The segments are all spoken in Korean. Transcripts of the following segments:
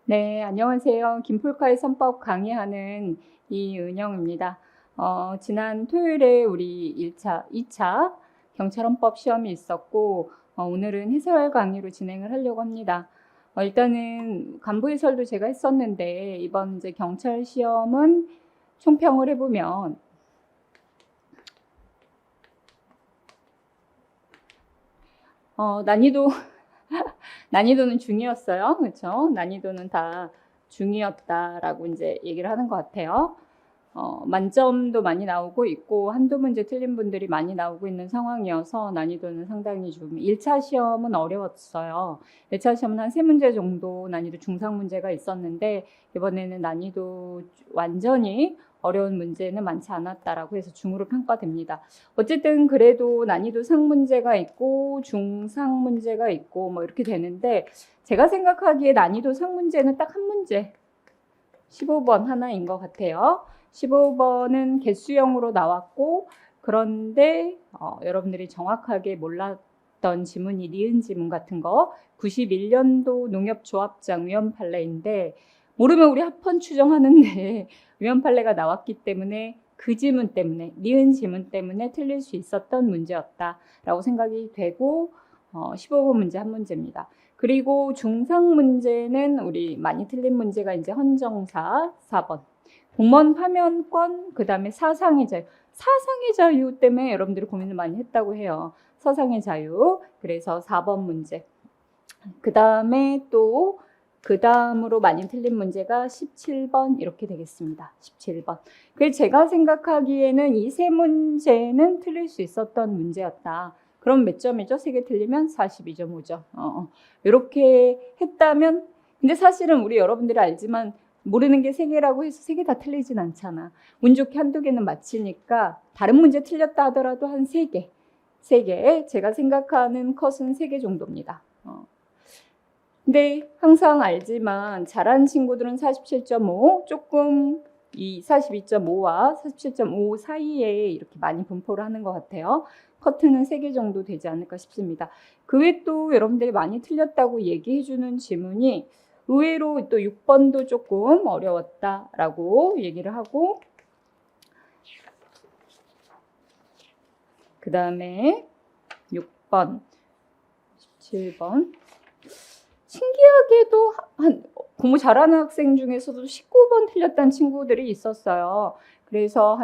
네, 안녕하세요. 김폴카의 선법 강의하는 이은영입니다. 지난 토요일에 우리 2차 경찰헌법 시험이 있었고, 오늘은 해설 강의로 진행을 하려고 합니다. 일단은 간부 해설도 제가 했었는데, 이번 이제 경찰 시험은 총평을 해보면, 난이도는 중이었어요. 그렇죠? 난이도는 다 중이었다라고 이제 얘기를 하는 것 같아요. 만점도 많이 나오고 있고 한두 문제 틀린 분들이 많이 나오고 있는 상황이어서 난이도는 상당히 좀 1차 시험은 어려웠어요. 1차 시험은 한 3문제 정도 난이도 중상 문제가 있었는데 이번에는 난이도 완전히 어려운 문제는 많지 않았다라고 해서 중으로 평가됩니다. 어쨌든 그래도 난이도 상 문제가 있고 중상 문제가 있고 뭐 이렇게 되는데 제가 생각하기에 난이도 상 문제는 딱 한 문제 15번 하나인 것 같아요. 15번은 개수형으로 나왔고 그런데 여러분들이 정확하게 몰랐던 지문이 니은 지문 같은 거 91년도 농협조합장 위원판례인데 모르면 우리 합헌 추정하는데 위원판례가 나왔기 때문에 그 지문 때문에 니은 지문 때문에 틀릴 수 있었던 문제였다라고 생각이 되고 15번 문제 한 문제입니다. 그리고 중상 문제는 우리 많이 틀린 문제가 이제 헌정사 4번. 공무원 파면권, 그 다음에 사상의 자유. 사상의 자유 때문에 여러분들이 고민을 많이 했다고 해요. 사상의 자유. 그래서 4번 문제. 그 다음에 또, 그 다음으로 많이 틀린 문제가 17번 이렇게 되겠습니다. 17번. 그래서 제가 생각하기에는 이 세 문제는 틀릴 수 있었던 문제였다. 그럼 몇 점이죠? 3개 틀리면 42.5점. 이렇게 했다면, 근데 사실은 우리 여러분들이 알지만 모르는 게 3개라고 해서 3개 다 틀리진 않잖아. 운 좋게 한두 개는 맞히니까 다른 문제 틀렸다 하더라도 한 3개. 3개. 제가 생각하는 컷은 3개 정도입니다. 근데 항상 알지만 잘하는 친구들은 47.5, 조금 이 42.5와 47.5 사이에 이렇게 많이 분포를 하는 것 같아요. 커트는 3개 정도 되지 않을까 싶습니다. 그 외에 또 여러분들이 많이 틀렸다고 얘기해주는 지문이 의외로 또 6번도 조금 어려웠다라고 얘기를 하고 그 다음에 6번, 17번 신기하게도 공부 잘하는 학생 중에서도 19번 틀렸다는 친구들이 있었어요. 그래서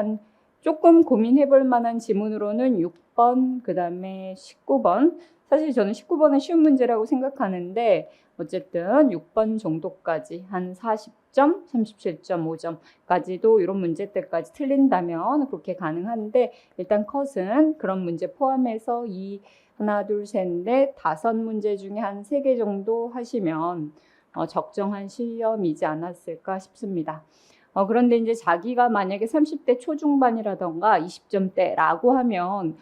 조금 고민해볼 만한 지문으로는 6번, 그 다음에 19번. 사실 저는 19번은 쉬운 문제라고 생각하는데 어쨌든 6번 정도까지 한 40점, 37.5점까지도 이런 문제 때까지 틀린다면 그렇게 가능한데 일단 컷은 그런 문제 포함해서 하나, 둘, 셋, 넷, 5문제 중에 한 3개 정도 하시면 적정한 시험이지 않았을까 싶습니다. 그런데 이제 자기가 만약에 30대 초중반이라던가 20점대라고 하면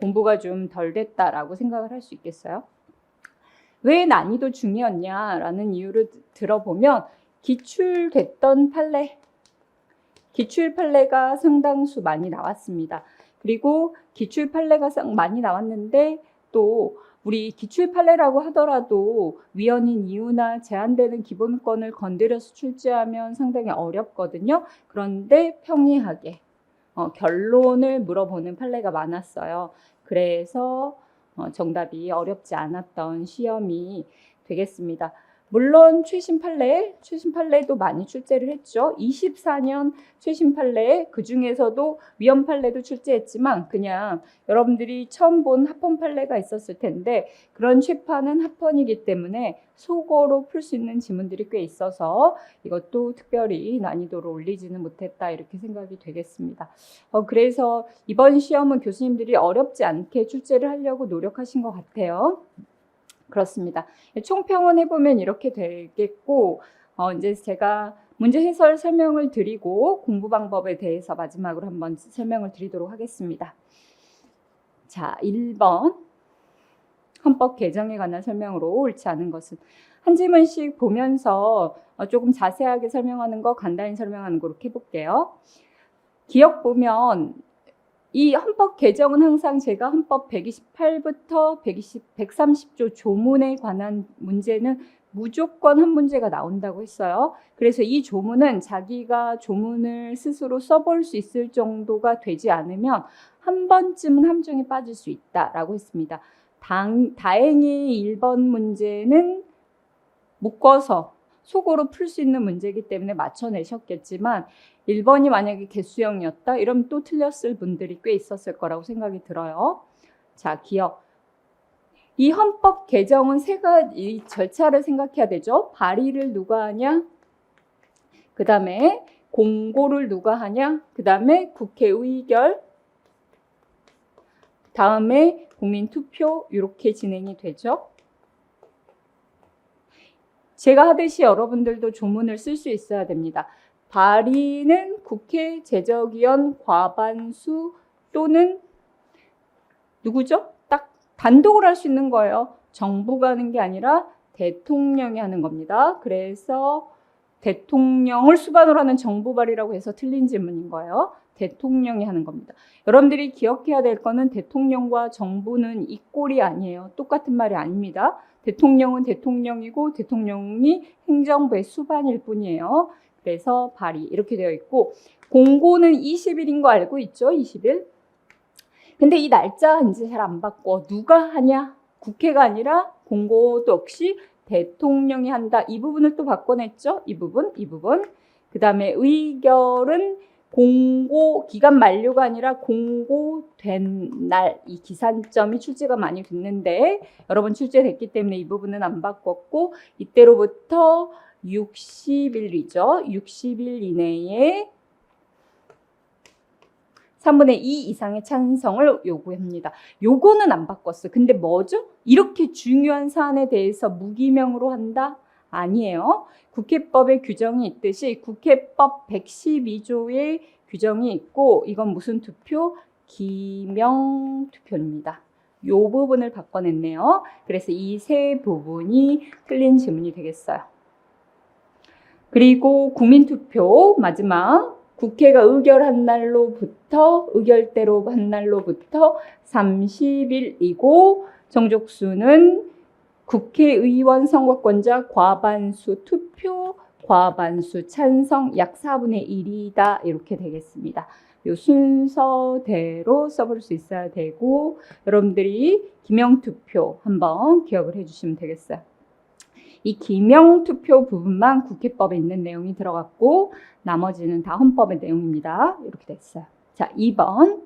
공부가 좀 덜 됐다라고 생각을 할 수 있겠어요? 왜 난이도 중이었냐라는 이유를 들어보면 기출됐던 판례, 기출 판례가 상당수 많이 나왔습니다. 그리고 기출 판례가 많이 나왔는데 또 우리 기출 판례라고 하더라도 위헌인 이유나 제한되는 기본권을 건드려서 출제하면 상당히 어렵거든요. 그런데 평이하게 결론을 물어보는 판례가 많았어요. 그래서 정답이 어렵지 않았던 시험이 되겠습니다. 물론 최신 판례도 많이 출제를 했죠. 24년 최신 판례, 그 중에서도 위헌 판례도 출제했지만 그냥 여러분들이 처음 본 합헌 판례가 있었을 텐데 그런 최판은 합헌이기 때문에 속어로 풀 수 있는 지문들이 꽤 있어서 이것도 특별히 난이도를 올리지는 못했다 이렇게 생각이 되겠습니다. 그래서 이번 시험은 교수님들이 어렵지 않게 출제를 하려고 노력하신 것 같아요. 그렇습니다. 총평은 해보면 이렇게 되겠고 이제 제가 문제 해설 설명을 드리고 공부 방법에 대해서 마지막으로 한번 설명을 드리도록 하겠습니다. 자, 1번 헌법 개정에 관한 설명으로 옳지 않은 것은 한 지문씩 보면서 조금 자세하게 설명하는 거, 간단히 설명하는 거 이렇게 해볼게요. 기억 보면 이 헌법 개정은 항상 제가 헌법 128부터 130조 조문에 관한 문제는 무조건 한 문제가 나온다고 했어요. 그래서 이 조문은 자기가 조문을 스스로 써볼 수 있을 정도가 되지 않으면 한 번쯤은 함정에 빠질 수 있다라고 했습니다. 다행히 1번 문제는 묶어서 속으로 풀 수 있는 문제이기 때문에 맞춰내셨겠지만 1번이 만약에 개수형이었다 이러면 또 틀렸을 분들이 꽤 있었을 거라고 생각이 들어요. 자, 기억. 이 헌법 개정은 이 절차를 생각해야 되죠. 발의를 누가 하냐? 그 다음에 공고를 누가 하냐? 그 다음에 국회 의결, 다음에 국민투표 이렇게 진행이 되죠. 제가 하듯이 여러분들도 조문을 쓸 수 있어야 됩니다. 발의는 국회 제적위원 과반수 또는 누구죠? 딱 단독으로 할 수 있는 거예요. 정부가 하는 게 아니라 대통령이 하는 겁니다. 그래서 대통령을 수반으로 하는 정부 발의라고 해서 틀린 질문인 거예요. 대통령이 하는 겁니다. 여러분들이 기억해야 될 거는 대통령과 정부는 이 꼴이 아니에요. 똑같은 말이 아닙니다. 대통령은 대통령이고 대통령이 행정부의 수반일 뿐이에요. 그래서 발의 이렇게 되어 있고 공고는 20일인 거 알고 있죠? 20일. 근데 이 날짜 이제 잘 안 바꿔. 누가 하냐? 국회가 아니라 공고도 역시 대통령이 한다. 이 부분을 또 바꿔냈죠? 이 부분. 그 다음에 의결은 공고 기간 만료가 아니라 공고된 날 이 기산점이 출제가 많이 됐는데 여러분 출제됐기 때문에 이 부분은 안 바꿨고 이때로부터 60일이죠. 60일 이내에 3분의 2 이상의 찬성을 요구합니다. 요거는 안 바꿨어요. 근데 뭐죠? 이렇게 중요한 사안에 대해서 무기명으로 한다? 아니에요. 국회법에 규정이 있듯이 국회법 112조에 규정이 있고 이건 무슨 투표? 기명 투표입니다. 요 부분을 바꿔냈네요. 그래서 이 세 부분이 틀린 질문이 되겠어요. 그리고 국민투표 마지막 국회가 의결한 날로부터 의결대로 한 날로부터 30일이고 정족수는 국회의원 선거권자 과반수 투표, 과반수 찬성 약 4분의 1이다. 이렇게 되겠습니다. 이 순서대로 써볼 수 있어야 되고 여러분들이 기명투표 한번 기억을 해주시면 되겠어요. 이 기명투표 부분만 국회법에 있는 내용이 들어갔고 나머지는 다 헌법의 내용입니다. 이렇게 됐어요. 자, 2번.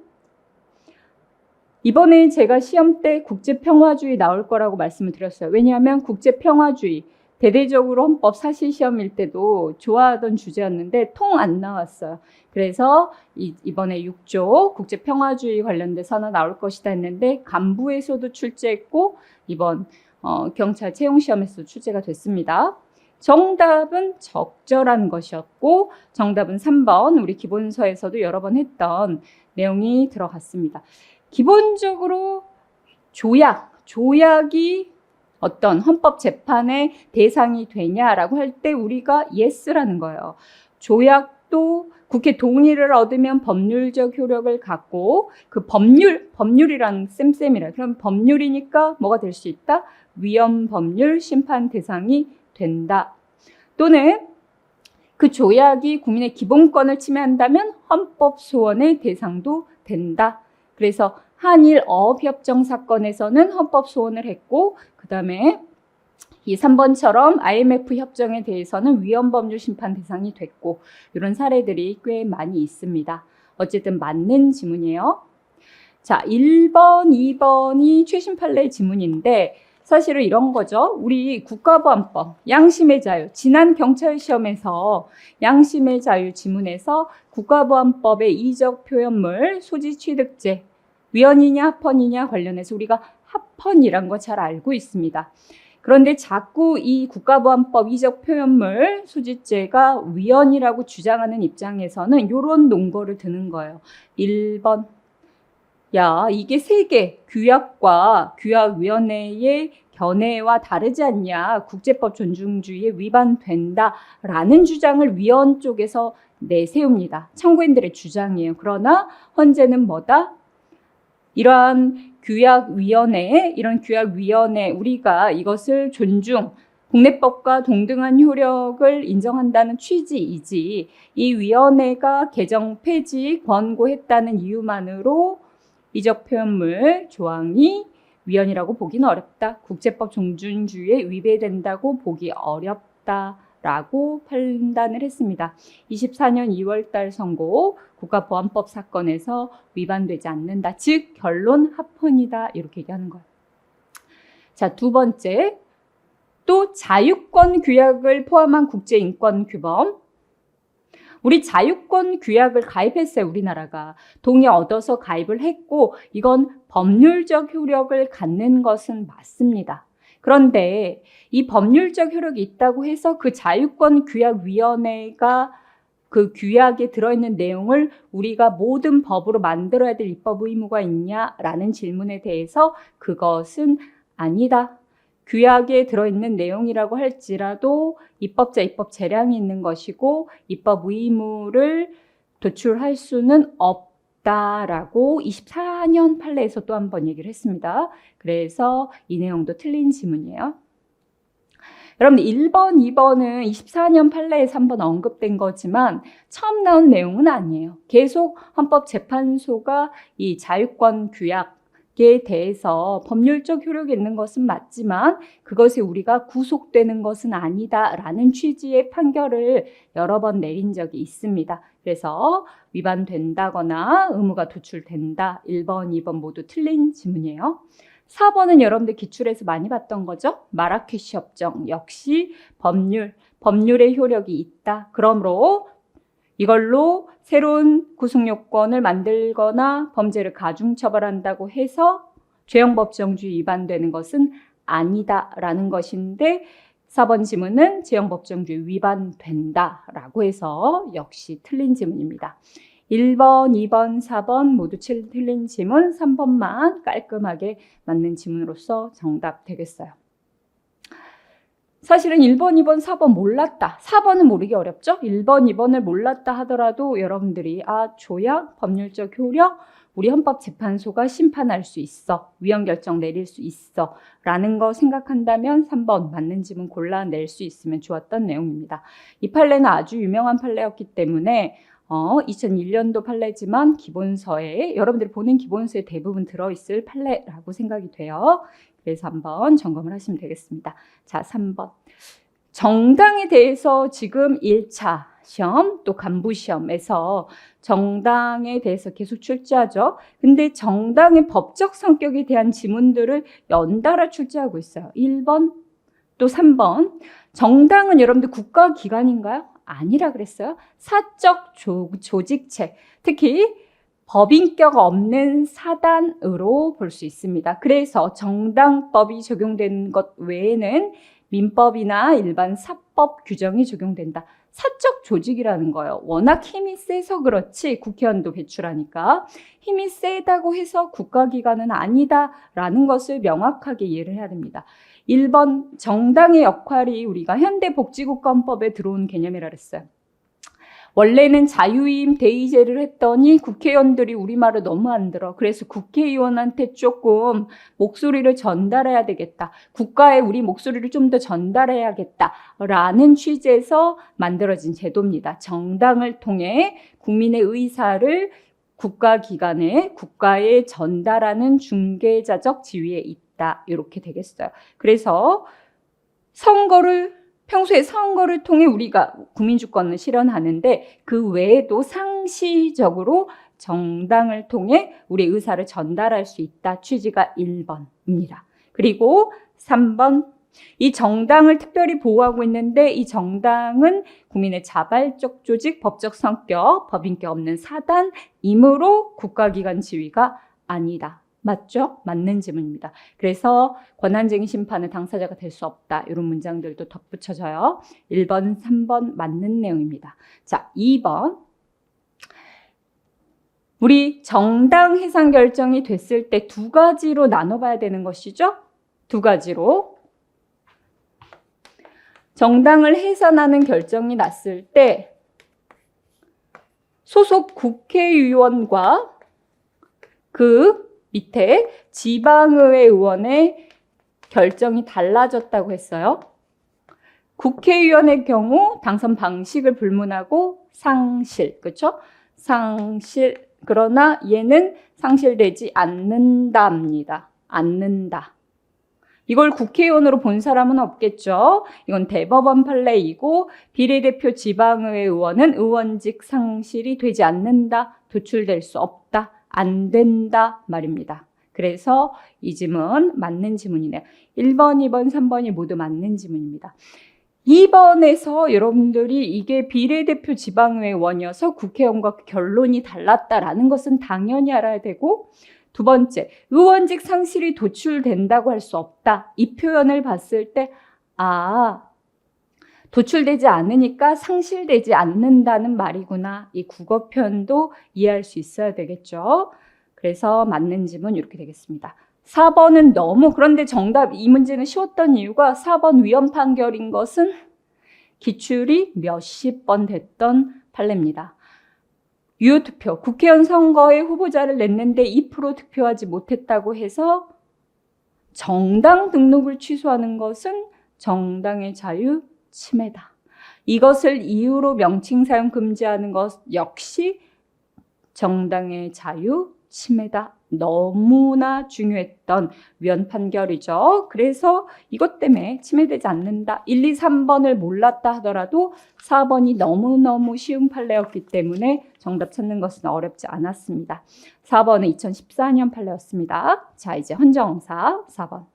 이번에 제가 시험 때 국제평화주의 나올 거라고 말씀을 드렸어요. 왜냐하면 국제평화주의 대대적으로 헌법 사실시험일 때도 좋아하던 주제였는데 통 안 나왔어요. 그래서 이번에 6조 국제평화주의 관련돼서 하나 나올 것이다 했는데 간부에서도 출제했고 이번 경찰 채용시험에서도 출제가 됐습니다. 정답은 적절한 것이었고 정답은 3번 우리 기본서에서도 여러 번 했던 내용이 들어갔습니다. 기본적으로 조약이 어떤 헌법재판의 대상이 되냐라고 할 때 우리가 yes라는 거예요. 조약도 국회 동의를 얻으면 법률적 효력을 갖고 그 법률이란 쌤이라 그럼 법률이니까 뭐가 될 수 있다? 위헌법률 심판 대상이 된다. 또는 그 조약이 국민의 기본권을 침해한다면 헌법 소원의 대상도 된다. 그래서 한일 어업협정 사건에서는 헌법 소원을 했고 그 다음에 이 3번처럼 IMF 협정에 대해서는 위헌법률 심판 대상이 됐고 이런 사례들이 꽤 많이 있습니다. 어쨌든 맞는 지문이에요. 자, 1번, 2번이 최신 판례 지문인데 사실은 이런 거죠. 우리 국가보안법, 양심의 자유, 지난 경찰 시험에서 양심의 자유 지문에서 국가보안법의 이적 표현물, 소지 취득죄, 위헌이냐 합헌이냐 관련해서 우리가 합헌이란 거 잘 알고 있습니다. 그런데 자꾸 이 국가보안법 이적 표현물 소지죄가 위헌이라고 주장하는 입장에서는 이런 논거를 드는 거예요. 1번. 야, 이게 세계 규약과 규약위원회의 견해와 다르지 않냐. 국제법 존중주의에 위반된다라는 주장을 위원 쪽에서 내세웁니다. 참고인들의 주장이에요. 그러나 헌재는 뭐다? 이런 규약위원회 우리가 이것을 국내법과 동등한 효력을 인정한다는 취지이지 이 위원회가 개정 폐지 권고했다는 이유만으로 이적 표현물 조항이 위헌이라고 보기는 어렵다. 국제법 존중주의에 위배된다고 보기 어렵다라고 판단을 했습니다. 24년 2월달 선고 국가보안법 사건에서 위반되지 않는다. 즉 결론 합헌이다. 이렇게 얘기하는 거예요. 자, 두 번째. 또 자유권 규약을 포함한 국제인권규범. 우리 자유권 규약을 가입했어요. 우리나라가. 동의 얻어서 가입을 했고 이건 법률적 효력을 갖는 것은 맞습니다. 그런데 이 법률적 효력이 있다고 해서 그 자유권 규약위원회가 그 규약에 들어있는 내용을 우리가 모든 법으로 만들어야 될 입법 의무가 있냐라는 질문에 대해서 그것은 아니다. 규약에 들어있는 내용이라고 할지라도 입법자 입법 재량이 있는 것이고 입법 의무를 도출할 수는 없다라고 24년 판례에서 또 한 번 얘기를 했습니다. 그래서 이 내용도 틀린 지문이에요. 여러분 1번, 2번은 24년 판례에서 한번 언급된 거지만 처음 나온 내용은 아니에요. 계속 헌법재판소가 이 자유권 규약 에 대해서 법률적 효력이 있는 것은 맞지만 그것에 우리가 구속되는 것은 아니다라는 취지의 판결을 여러 번 내린 적이 있습니다. 그래서 위반된다거나 의무가 도출된다. 1번, 2번 모두 틀린 지문이에요. 4번은 여러분들 기출에서 많이 봤던 거죠. 마라케시 협정 역시 법률의 효력이 있다. 그러므로 이걸로 새로운 구속요건을 만들거나 범죄를 가중처벌한다고 해서 죄형법정주의 위반되는 것은 아니다라는 것인데 4번 지문은 죄형법정주의 위반된다라고 해서 역시 틀린 지문입니다. 1번, 2번, 4번 모두 틀린 지문, 3번만 깔끔하게 맞는 지문으로서 정답 되겠어요. 사실은 1번, 2번, 4번 몰랐다. 4번은 모르기 어렵죠? 1번, 2번을 몰랐다 하더라도 여러분들이 조약, 법률적 효력, 우리 헌법재판소가 심판할 수 있어. 위헌 결정 내릴 수 있어. 라는 거 생각한다면 3번 맞는 지문 골라낼 수 있으면 좋았던 내용입니다. 이 판례는 아주 유명한 판례였기 때문에 2001년도 판례지만 기본서에 여러분들이 보는 기본서에 대부분 들어있을 판례라고 생각이 돼요. 그래서 한번 점검을 하시면 되겠습니다. 자, 3번. 정당에 대해서 지금 1차 시험 또 간부시험에서 정당에 대해서 계속 출제하죠. 근데 정당의 법적 성격에 대한 지문들을 연달아 출제하고 있어요. 1번 또 3번. 정당은 여러분들 국가기관인가요? 아니라 그랬어요. 사적 조직체, 특히 법인격 없는 사단으로 볼 수 있습니다. 그래서 정당법이 적용된 것 외에는 민법이나 일반 사법 규정이 적용된다. 사적 조직이라는 거예요. 워낙 힘이 세서 그렇지 국회의원도 배출하니까 힘이 세다고 해서 국가기관은 아니다라는 것을 명확하게 이해를 해야 됩니다. 1번 정당의 역할이 우리가 현대복지국가헌법에 들어온 개념이라 그랬어요. 원래는 자유임 대의제를 했더니 국회의원들이 우리말을 너무 안 들어. 그래서 국회의원한테 조금 목소리를 전달해야 되겠다. 국가에 우리 목소리를 좀 더 전달해야겠다라는 취지에서 만들어진 제도입니다. 정당을 통해 국민의 의사를 국가기관에 국가에 전달하는 중개자적 지위에 있다. 이렇게 되겠어요. 그래서 평소에 선거를 통해 우리가 국민주권을 실현하는데 그 외에도 상시적으로 정당을 통해 우리 의사를 전달할 수 있다. 취지가 1번입니다. 그리고 3번, 이 정당을 특별히 보호하고 있는데 이 정당은 국민의 자발적 조직, 법적 성격, 법인격 없는 사단이므로 국가기관 지위가 아니다. 맞죠? 맞는 지문입니다. 그래서 권한쟁의 심판의 당사자가 될 수 없다. 이런 문장들도 덧붙여져요. 1번, 3번 맞는 내용입니다. 자, 2번. 우리 정당 해산 결정이 됐을 때 두 가지로 나눠봐야 되는 것이죠? 두 가지로. 정당을 해산하는 결정이 났을 때 소속 국회의원과 그 밑에 지방의회 의원의 결정이 달라졌다고 했어요. 국회의원의 경우 당선 방식을 불문하고 상실, 그렇죠? 상실. 그러나 얘는 상실되지 않는다입니다. 않는다. 이걸 국회의원으로 본 사람은 없겠죠. 이건 대법원 판례이고 비례대표 지방의회 의원은 의원직 상실이 되지 않는다. 도출될 수 없다. 안 된다 말입니다. 그래서 이 지문 맞는 지문이네요. 1번, 2번, 3번이 모두 맞는 지문입니다. 2번에서 여러분들이 이게 비례대표 지방의회 의원이어서 국회의원과 결론이 달랐다라는 것은 당연히 알아야 되고, 두 번째, 의원직 상실이 도출된다고 할 수 없다. 이 표현을 봤을 때, 도출되지 않으니까 상실되지 않는다는 말이구나. 이 국어 표현도 이해할 수 있어야 되겠죠. 그래서 맞는 지문 이렇게 되겠습니다. 4번은 그런데 정답, 이 문제는 쉬웠던 이유가 4번 위헌 판결인 것은 기출이 몇십 번 됐던 판례입니다. 유효투표, 국회의원 선거에 후보자를 냈는데 2% 득표하지 못했다고 해서 정당 등록을 취소하는 것은 정당의 자유 침해다. 이것을 이유로 명칭 사용 금지하는 것 역시 정당의 자유 침해다. 너무나 중요했던 위헌 판결이죠. 그래서 이것 때문에 침해되지 않는다. 1, 2, 3번을 몰랐다 하더라도 4번이 너무너무 쉬운 판례였기 때문에 정답 찾는 것은 어렵지 않았습니다. 4번은 2014년 판례였습니다. 자, 이제 헌정사 4번.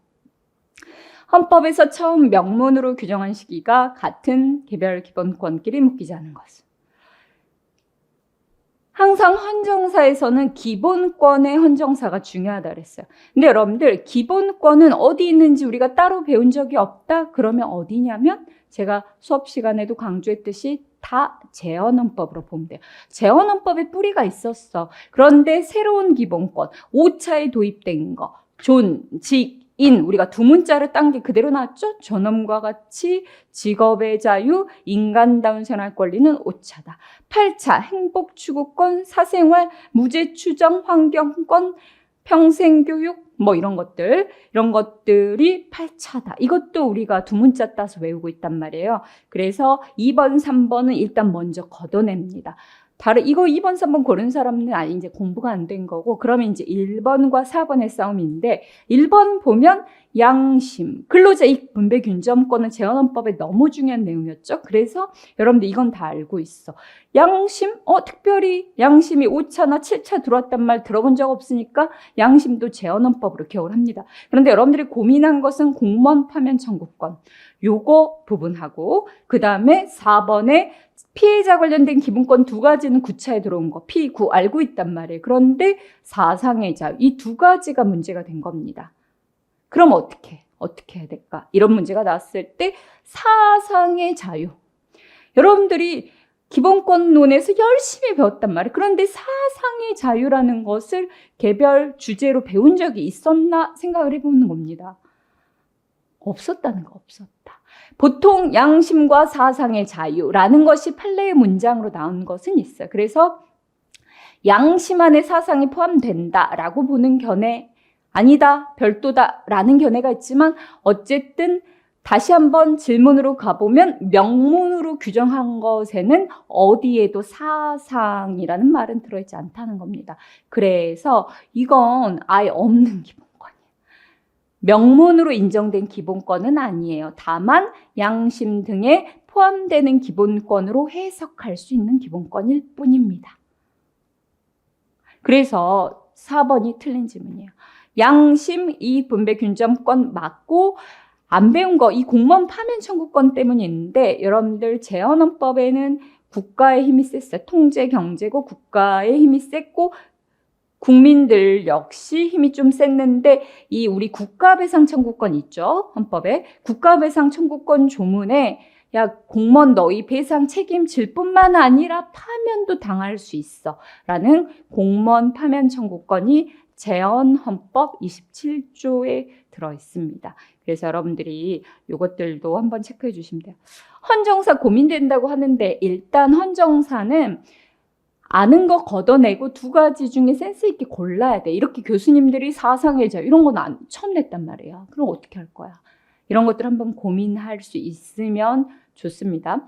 헌법에서 처음 명문으로 규정한 시기가 같은 개별 기본권끼리 묶이지 않은 것은. 항상 헌정사에서는 기본권의 헌정사가 중요하다 그랬어요. 근데 여러분들 기본권은 어디 있는지 우리가 따로 배운 적이 없다? 그러면 어디냐면 제가 수업 시간에도 강조했듯이 다 재헌헌법으로 보면 돼요. 재헌헌법에 뿌리가 있었어. 그런데 새로운 기본권, 5차에 도입된 거, 존직, 인, 우리가 두 문자를 딴 게 그대로 나왔죠? 존엄과 같이 직업의 자유, 인간다운 생활 권리는 5차다. 8차 행복추구권, 사생활, 무죄추정, 환경권, 평생교육, 이런 것들이 8차다. 이것도 우리가 두 문자 따서 외우고 있단 말이에요. 그래서 2번, 3번은 일단 먼저 걷어냅니다. 이거 2번, 3번 고른 사람은 이제 공부가 안 된 거고, 그러면 이제 1번과 4번의 싸움인데, 1번 보면 양심, 근로자익 분배 균점권은 재헌헌법에 너무 중요한 내용이었죠. 그래서 여러분들 이건 다 알고 있어. 양심, 특별히 양심이 5차나 7차 들어왔단 말 들어본 적 없으니까 양심도 재헌헌법으로 기억을 합니다. 그런데 여러분들이 고민한 것은 공무원 파면 청구권, 요거 부분하고, 그 다음에 4번에 피해자 관련된 기본권 두 가지는 9차에 들어온 거, P9 알고 있단 말이에요. 그런데 사상의 자유, 이 두 가지가 문제가 된 겁니다. 그럼 어떻게 해야 될까? 이런 문제가 나왔을 때 사상의 자유. 여러분들이 기본권론에서 열심히 배웠단 말이에요. 그런데 사상의 자유라는 것을 개별 주제로 배운 적이 있었나 생각을 해보는 겁니다. 없었다는 거, 없었다. 보통 양심과 사상의 자유라는 것이 판례의 문장으로 나온 것은 있어요. 그래서 양심 안에 사상이 포함된다라고 보는 견해, 아니다, 별도다라는 견해가 있지만 어쨌든 다시 한번 질문으로 가보면 명문으로 규정한 것에는 어디에도 사상이라는 말은 들어있지 않다는 겁니다. 그래서 이건 아예 없는 기본권이에요. 명문으로 인정된 기본권은 아니에요. 다만 양심 등에 포함되는 기본권으로 해석할 수 있는 기본권일 뿐입니다. 그래서 4번이 틀린 질문이에요. 양심 이 분배 균점권 맞고 안 배운 거 이 공무원 파면 청구권 때문이 있는데 여러분들 재헌헌법에는 국가의 힘이 셌어요. 통제 경제고 국가의 힘이 셌고 국민들 역시 힘이 좀 셌는데 이 우리 국가배상 청구권 있죠? 헌법에 국가배상 청구권 조문에 야 공무원 너희 배상 책임질 뿐만 아니라 파면도 당할 수 있어 라는 공무원 파면 청구권이 재헌헌법 27조에 들어있습니다. 그래서 여러분들이 이것들도 한번 체크해 주시면 돼요. 헌정사 고민된다고 하는데 일단 헌정사는 아는 거 걷어내고 두 가지 중에 센스 있게 골라야 돼. 이렇게 교수님들이 사상의 자유 이런 건 처음 냈단 말이에요. 그럼 어떻게 할 거야? 이런 것들 한번 고민할 수 있으면 좋습니다.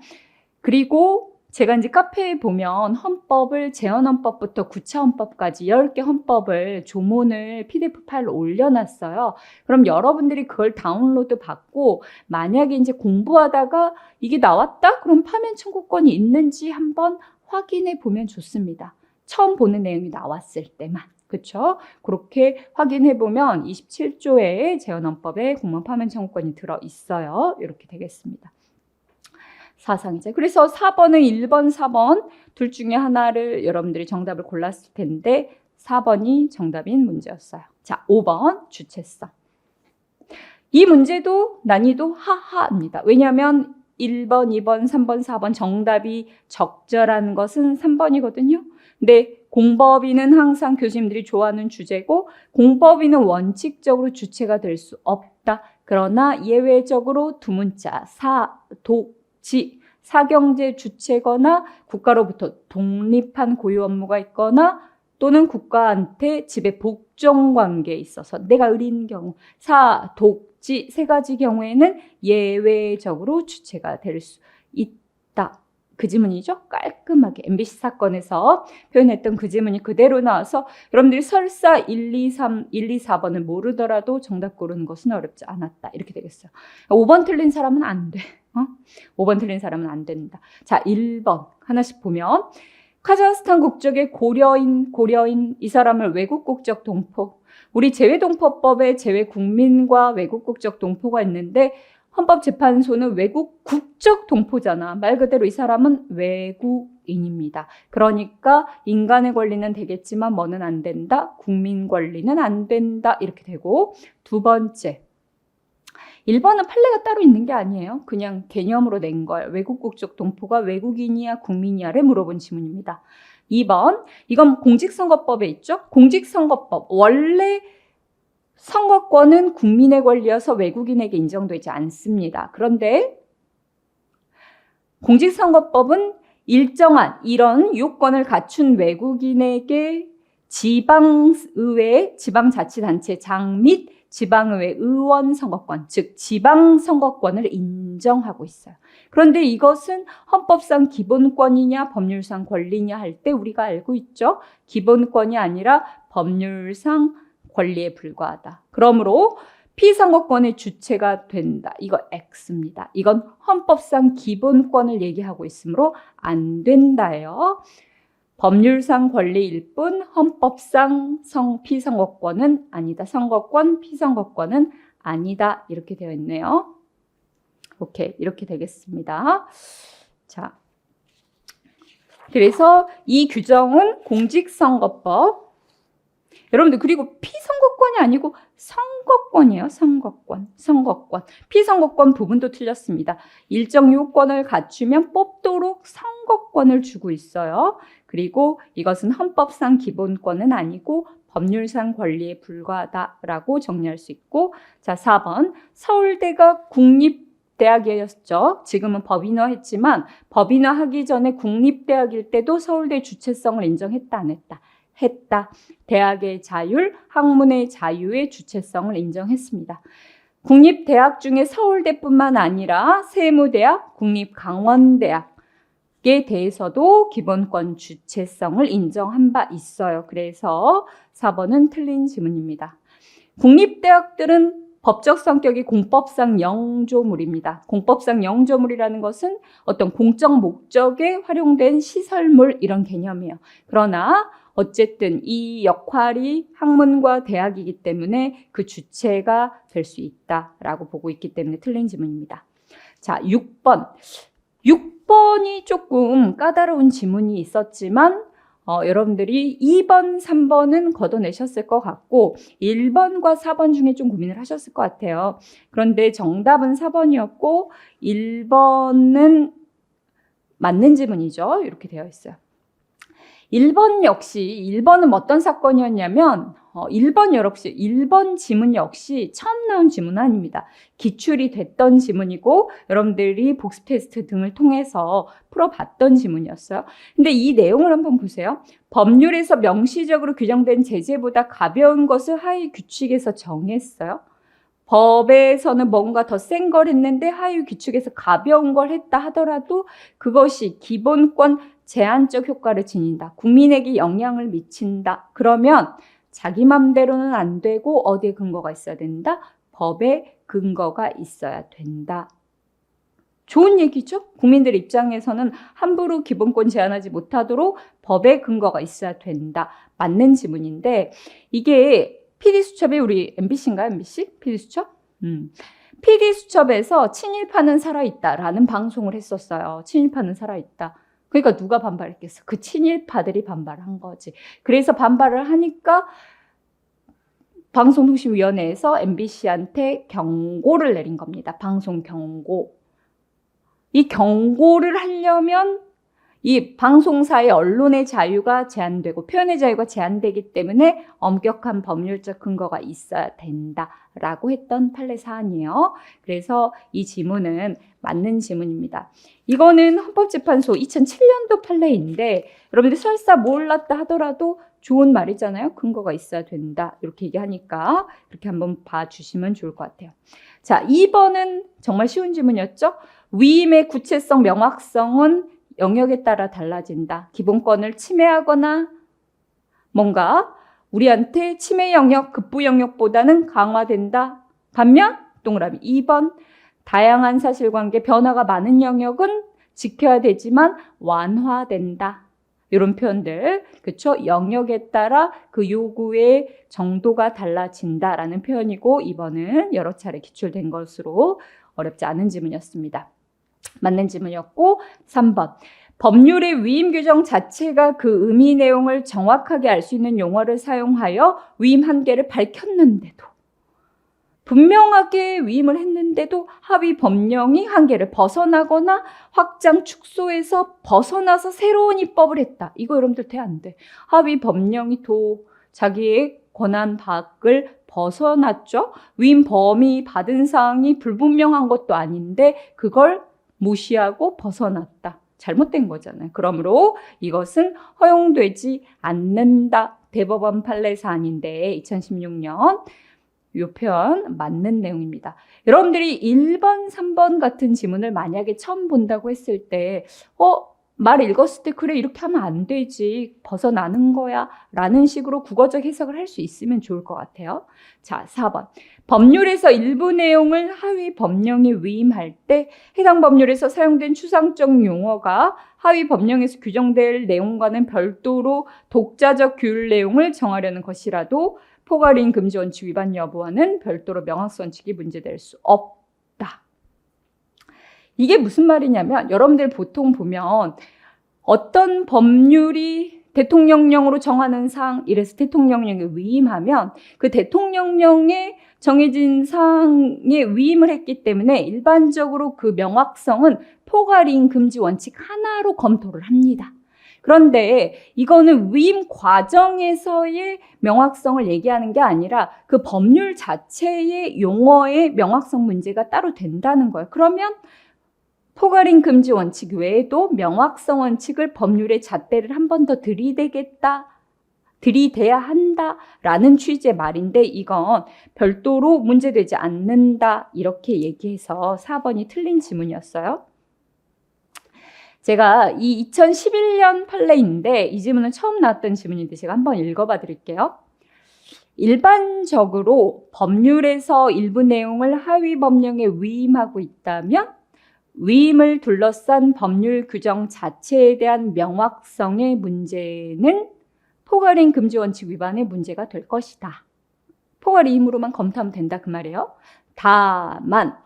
그리고 제가 이제 카페에 보면 헌법을 재헌헌법부터 구차헌법까지 10개 헌법을 조문을 PDF 파일로 올려놨어요. 그럼 여러분들이 그걸 다운로드 받고 만약에 이제 공부하다가 이게 나왔다? 그럼 파면 청구권이 있는지 한번 확인해 보면 좋습니다. 처음 보는 내용이 나왔을 때만. 그렇죠? 그렇게 확인해 보면 27조의 재헌헌법에 공무원 파면 청구권이 들어 있어요. 이렇게 되겠습니다. 사상제. 그래서 4번은 1번, 4번 둘 중에 하나를 여러분들이 정답을 골랐을 텐데 4번이 정답인 문제였어요. 자, 5번 주체성. 이 문제도 난이도 하하입니다. 왜냐하면 1번, 2번, 3번, 4번 정답이 적절한 것은 3번이거든요. 근데 공법위는 항상 교수님들이 좋아하는 주제고 공법위는 원칙적으로 주체가 될 수 없다. 그러나 예외적으로 두 문자 사, 도, 지, 사경제 주체거나 국가로부터 독립한 고유 업무가 있거나 또는 국가한테 지배 복종 관계에 있어서 내가 의리인 경우 사, 독, 지 세 가지 경우에는 예외적으로 주체가 될 수 있다. 그 지문이죠. 깔끔하게 MBC 사건에서 표현했던 그 지문이 그대로 나와서 여러분들이 설사 1, 2, 3, 1, 2, 4번을 모르더라도 정답 고르는 것은 어렵지 않았다. 이렇게 되겠어요. 5번 틀린 사람은 안 돼. 5번 틀린 사람은 안 된다. 자, 1번 하나씩 보면 카자흐스탄 국적의 고려인 이 사람을 외국 국적 동포. 우리 재외동포법에 재외국민과 외국 국적 동포가 있는데 헌법재판소는 외국 국적 동포잖아. 말 그대로 이 사람은 외국인입니다. 그러니까 인간의 권리는 되겠지만 뭐는 안 된다? 국민 권리는 안 된다. 이렇게 되고 두 번째. 1번은 판례가 따로 있는 게 아니에요. 그냥 개념으로 낸 거예요. 외국 국적 동포가 외국인이야 국민이야를 물어본 지문입니다. 2번, 이건 공직선거법에 있죠. 공직선거법, 원래 선거권은 국민의 권리여서 외국인에게 인정되지 않습니다. 그런데 공직선거법은 일정한 이런 요건을 갖춘 외국인에게 지방의회, 지방자치단체장 및 지방의회 의원 선거권, 즉 지방선거권을 인정하고 있어요. 그런데 이것은 헌법상 기본권이냐 법률상 권리냐 할 때 우리가 알고 있죠. 기본권이 아니라 법률상 권리에 불과하다. 그러므로 피선거권의 주체가 된다. 이거 X입니다. 이건 헌법상 기본권을 얘기하고 있으므로 안 된다예요. 법률상 권리일 뿐 헌법상 피선거권은 아니다. 선거권, 피선거권은 아니다. 이렇게 되어 있네요. 오케이, 이렇게 되겠습니다. 자, 그래서 이 규정은 공직선거법. 여러분들 그리고 피선거권이 아니고 선거권이에요. 선거권. 피선거권 부분도 틀렸습니다. 일정 요건을 갖추면 뽑도록 선거권을 주고 있어요. 그리고 이것은 헌법상 기본권은 아니고 법률상 권리에 불과하다라고 정리할 수 있고 자 4번 서울대가 국립대학이었죠. 지금은 법인화했지만 법인화하기 전에 국립대학일 때도 서울대 주체성을 인정했다 안 했다? 했다. 대학의 자율, 학문의 자유의 주체성을 인정했습니다. 국립대학 중에 서울대뿐만 아니라 세무대학, 국립강원대학에 대해서도 기본권 주체성을 인정한 바 있어요. 그래서 4번은 틀린 지문입니다. 국립대학들은 법적 성격이 공법상 영조물입니다. 공법상 영조물이라는 것은 어떤 공적 목적에 활용된 시설물 이런 개념이에요. 그러나 어쨌든 이 역할이 학문과 대학이기 때문에 그 주체가 될 수 있다라고 보고 있기 때문에 틀린 지문입니다. 자, 6번. 6번이 조금 까다로운 지문이 있었지만 여러분들이 2번, 3번은 걷어내셨을 것 같고 1번과 4번 중에 좀 고민을 하셨을 것 같아요. 그런데 정답은 4번이었고 1번은 맞는 지문이죠. 이렇게 되어 있어요. 1번 역시 1번은 어떤 사건이었냐면 1번 지문 역시 처음 나온 지문은 아닙니다. 기출이 됐던 지문이고 여러분들이 복습 테스트 등을 통해서 풀어봤던 지문이었어요. 근데 이 내용을 한번 보세요. 법률에서 명시적으로 규정된 제재보다 가벼운 것을 하위 규칙에서 정했어요. 법에서는 뭔가 더 센 걸 했는데 하위 규칙에서 가벼운 걸 했다 하더라도 그것이 기본권 제한적 효과를 지닌다. 국민에게 영향을 미친다. 그러면 자기 맘대로는 안 되고 어디에 근거가 있어야 된다? 법에 근거가 있어야 된다. 좋은 얘기죠? 국민들 입장에서는 함부로 기본권 제한하지 못하도록 법에 근거가 있어야 된다. 맞는 지문인데 이게 PD수첩이 우리 MBC인가요? MBC? PD수첩? PD수첩에서 친일파는 살아있다라는 방송을 했었어요. 친일파는 살아있다. 그러니까 누가 반발했겠어? 그 친일파들이 반발한 거지. 그래서 반발을 하니까 방송통신위원회에서 MBC한테 경고를 내린 겁니다. 방송 경고. 이 경고를 하려면 이 방송사의 언론의 자유가 제한되고 표현의 자유가 제한되기 때문에 엄격한 법률적 근거가 있어야 된다라고 했던 판례 사안이에요. 그래서 이 지문은 맞는 지문입니다. 이거는 헌법재판소 2007년도 판례인데 여러분들 설사 몰랐다 하더라도 좋은 말이잖아요. 근거가 있어야 된다. 이렇게 얘기하니까 그렇게 한번 봐주시면 좋을 것 같아요. 자, 2번은 정말 쉬운 지문이었죠. 위임의 구체성, 명확성은 영역에 따라 달라진다. 기본권을 침해하거나 뭔가 우리한테 침해 영역, 급부 영역보다는 강화된다. 반면 동그라미 2번 다양한 사실관계, 변화가 많은 영역은 지켜야 되지만 완화된다. 이런 표현들, 그렇죠? 영역에 따라 그 요구의 정도가 달라진다라는 표현이고 2번은 여러 차례 기출된 것으로 어렵지 않은 지문이었습니다. 맞는 지문이었고 3번 법률의 위임 규정 자체가 그 의미 내용을 정확하게 알 수 있는 용어를 사용하여 위임 한계를 밝혔는데도 분명하게 위임을 했는데도 하위 법령이 한계를 벗어나거나 확장 축소해서 벗어나서 새로운 입법을 했다. 이거 여러분들 돼 안 돼. 하위 법령이 자기의 권한 밖을 벗어났죠. 위임 범위 받은 사항이 불분명한 것도 아닌데 그걸 무시하고 벗어났다. 잘못된 거잖아요. 그러므로 이것은 허용되지 않는다. 대법원 판례 사안인데 2016년 이 표현 맞는 내용입니다. 여러분들이 1번, 3번 같은 지문을 만약에 처음 본다고 했을 때 말 읽었을 때 그래 이렇게 하면 안 되지. 벗어나는 거야 라는 식으로 국어적 해석을 할 수 있으면 좋을 것 같아요. 자, 4번. 법률에서 일부 내용을 하위 법령에 위임할 때 해당 법률에서 사용된 추상적 용어가 하위 법령에서 규정될 내용과는 별도로 독자적 규율 내용을 정하려는 것이라도 포괄이익 금지 원칙 위반 여부와는 별도로 명확성 원칙이 문제될 수 없다. 이게 무슨 말이냐면 여러분들 보통 보면 어떤 법률이 대통령령으로 정하는 사항, 이래서 대통령령에 위임하면 그 대통령령에 정해진 사항에 위임을 했기 때문에 일반적으로 그 명확성은 포괄이익 금지 원칙 하나로 검토를 합니다. 그런데 이거는 위임 과정에서의 명확성을 얘기하는 게 아니라 그 법률 자체의 용어의 명확성 문제가 따로 된다는 거예요. 그러면 포괄이익 금지 원칙 외에도 명확성 원칙을 법률의 잣대를 한 번 더 들이대야 한다라는 취지의 말인데 이건 별도로 문제되지 않는다 이렇게 얘기해서 4번이 틀린 지문이었어요. 제가 이 2011년 판례인데 이 지문은 처음 나왔던 지문인데 제가 한번 읽어봐 드릴게요. 일반적으로 법률에서 일부 내용을 하위 법령에 위임하고 있다면 위임을 둘러싼 법률 규정 자체에 대한 명확성의 문제는 포괄이익 금지 원칙 위반의 문제가 될 것이다. 포괄이익으로만 검토하면 된다 그 말이에요. 다만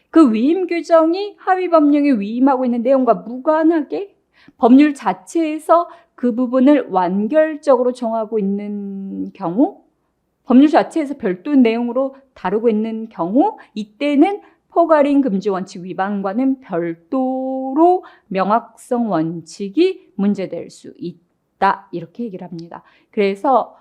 그 위임 규정이 하위 법령에 위임하고 있는 내용과 무관하게 법률 자체에서 그 부분을 완결적으로 정하고 있는 경우, 법률 자체에서 별도 내용으로 다루고 있는 경우 이때는 포괄이익 금지 원칙 위반과는 별도로 명확성 원칙이 문제될 수 있다. 이렇게 얘기를 합니다. 그래서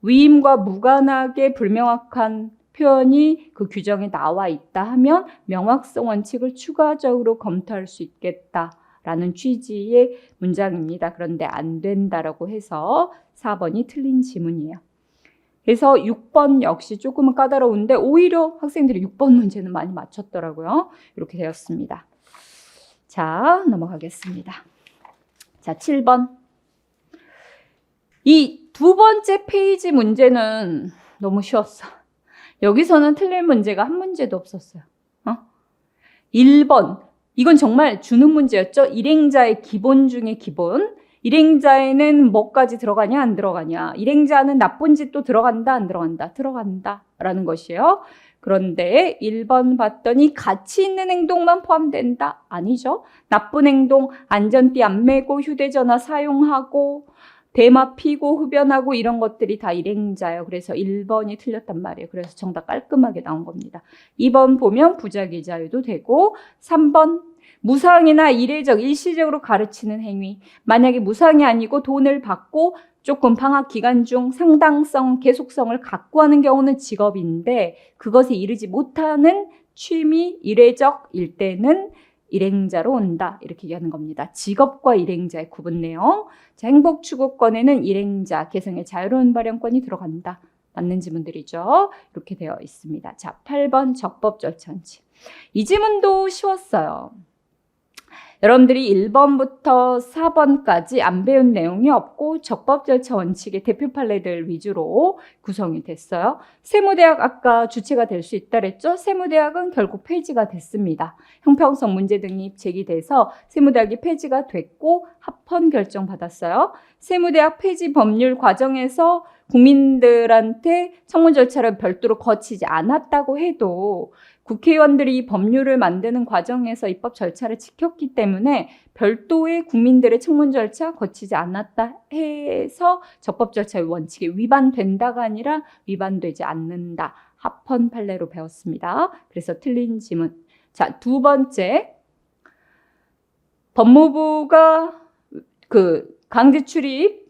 위임과 무관하게 불명확한 표현이 그 규정에 나와 있다 하면 명확성 원칙을 추가적으로 검토할 수 있겠다라는 취지의 문장입니다. 그런데 안 된다라고 해서 4번이 틀린 지문이에요. 그래서 6번 역시 조금은 까다로운데 오히려 학생들이 6번 문제는 많이 맞췄더라고요. 이렇게 되었습니다. 자, 넘어가겠습니다. 자, 7번. 이 두 번째 페이지 문제는 너무 쉬웠어. 여기서는 틀릴 문제가 한 문제도 없었어요. 1번. 이건 정말 주는 문제였죠. 일행자의 기본 중에 기본. 일행자에는 뭐까지 들어가냐 안 들어가냐. 일행자는 나쁜 짓도 들어간다 안 들어간다. 들어간다 라는 것이에요. 그런데 1번 봤더니 가치 있는 행동만 포함된다. 아니죠. 나쁜 행동, 안전띠 안 매고 휴대전화 사용하고 대마 피고 흡연하고 이런 것들이 다 일행자예요. 그래서 1번이 틀렸단 말이에요. 그래서 정답 깔끔하게 나온 겁니다. 2번 보면 부작위 자유도 되고 3번 무상이나 이례적, 일시적으로 가르치는 행위. 만약에 무상이 아니고 돈을 받고 조금 방학 기간 중 상당성, 계속성을 갖고 하는 경우는 직업인데 그것에 이르지 못하는 취미, 이례적일 때는 일행자로 온다. 이렇게 얘기하는 겁니다. 직업과 일행자의 구분 내용. 자, 행복 추구권에는 일행자, 개성의 자유로운 발현권이 들어간다. 맞는 지문들이죠. 이렇게 되어 있습니다. 자, 8번 적법 절차 원칙. 이 지문도 쉬웠어요. 여러분들이 1번부터 4번까지 안 배운 내용이 없고 적법 절차 원칙의 대표 판례들 위주로 구성이 됐어요. 세무대학 아까 주체가 될 수 있다 그랬죠? 세무대학은 결국 폐지가 됐습니다. 형평성 문제 등이 제기돼서 세무대학이 폐지가 됐고 합헌 결정 받았어요. 세무대학 폐지 법률 과정에서 국민들한테 청문 절차를 별도로 거치지 않았다고 해도 국회의원들이 법률을 만드는 과정에서 입법 절차를 지켰기 때문에 별도의 국민들의 청문 절차 거치지 않았다 해서 적법 절차의 원칙에 위반된다가 아니라 위반되지 않는다. 합헌 판례로 배웠습니다. 그래서 틀린 지문. 자, 두 번째. 법무부가 강제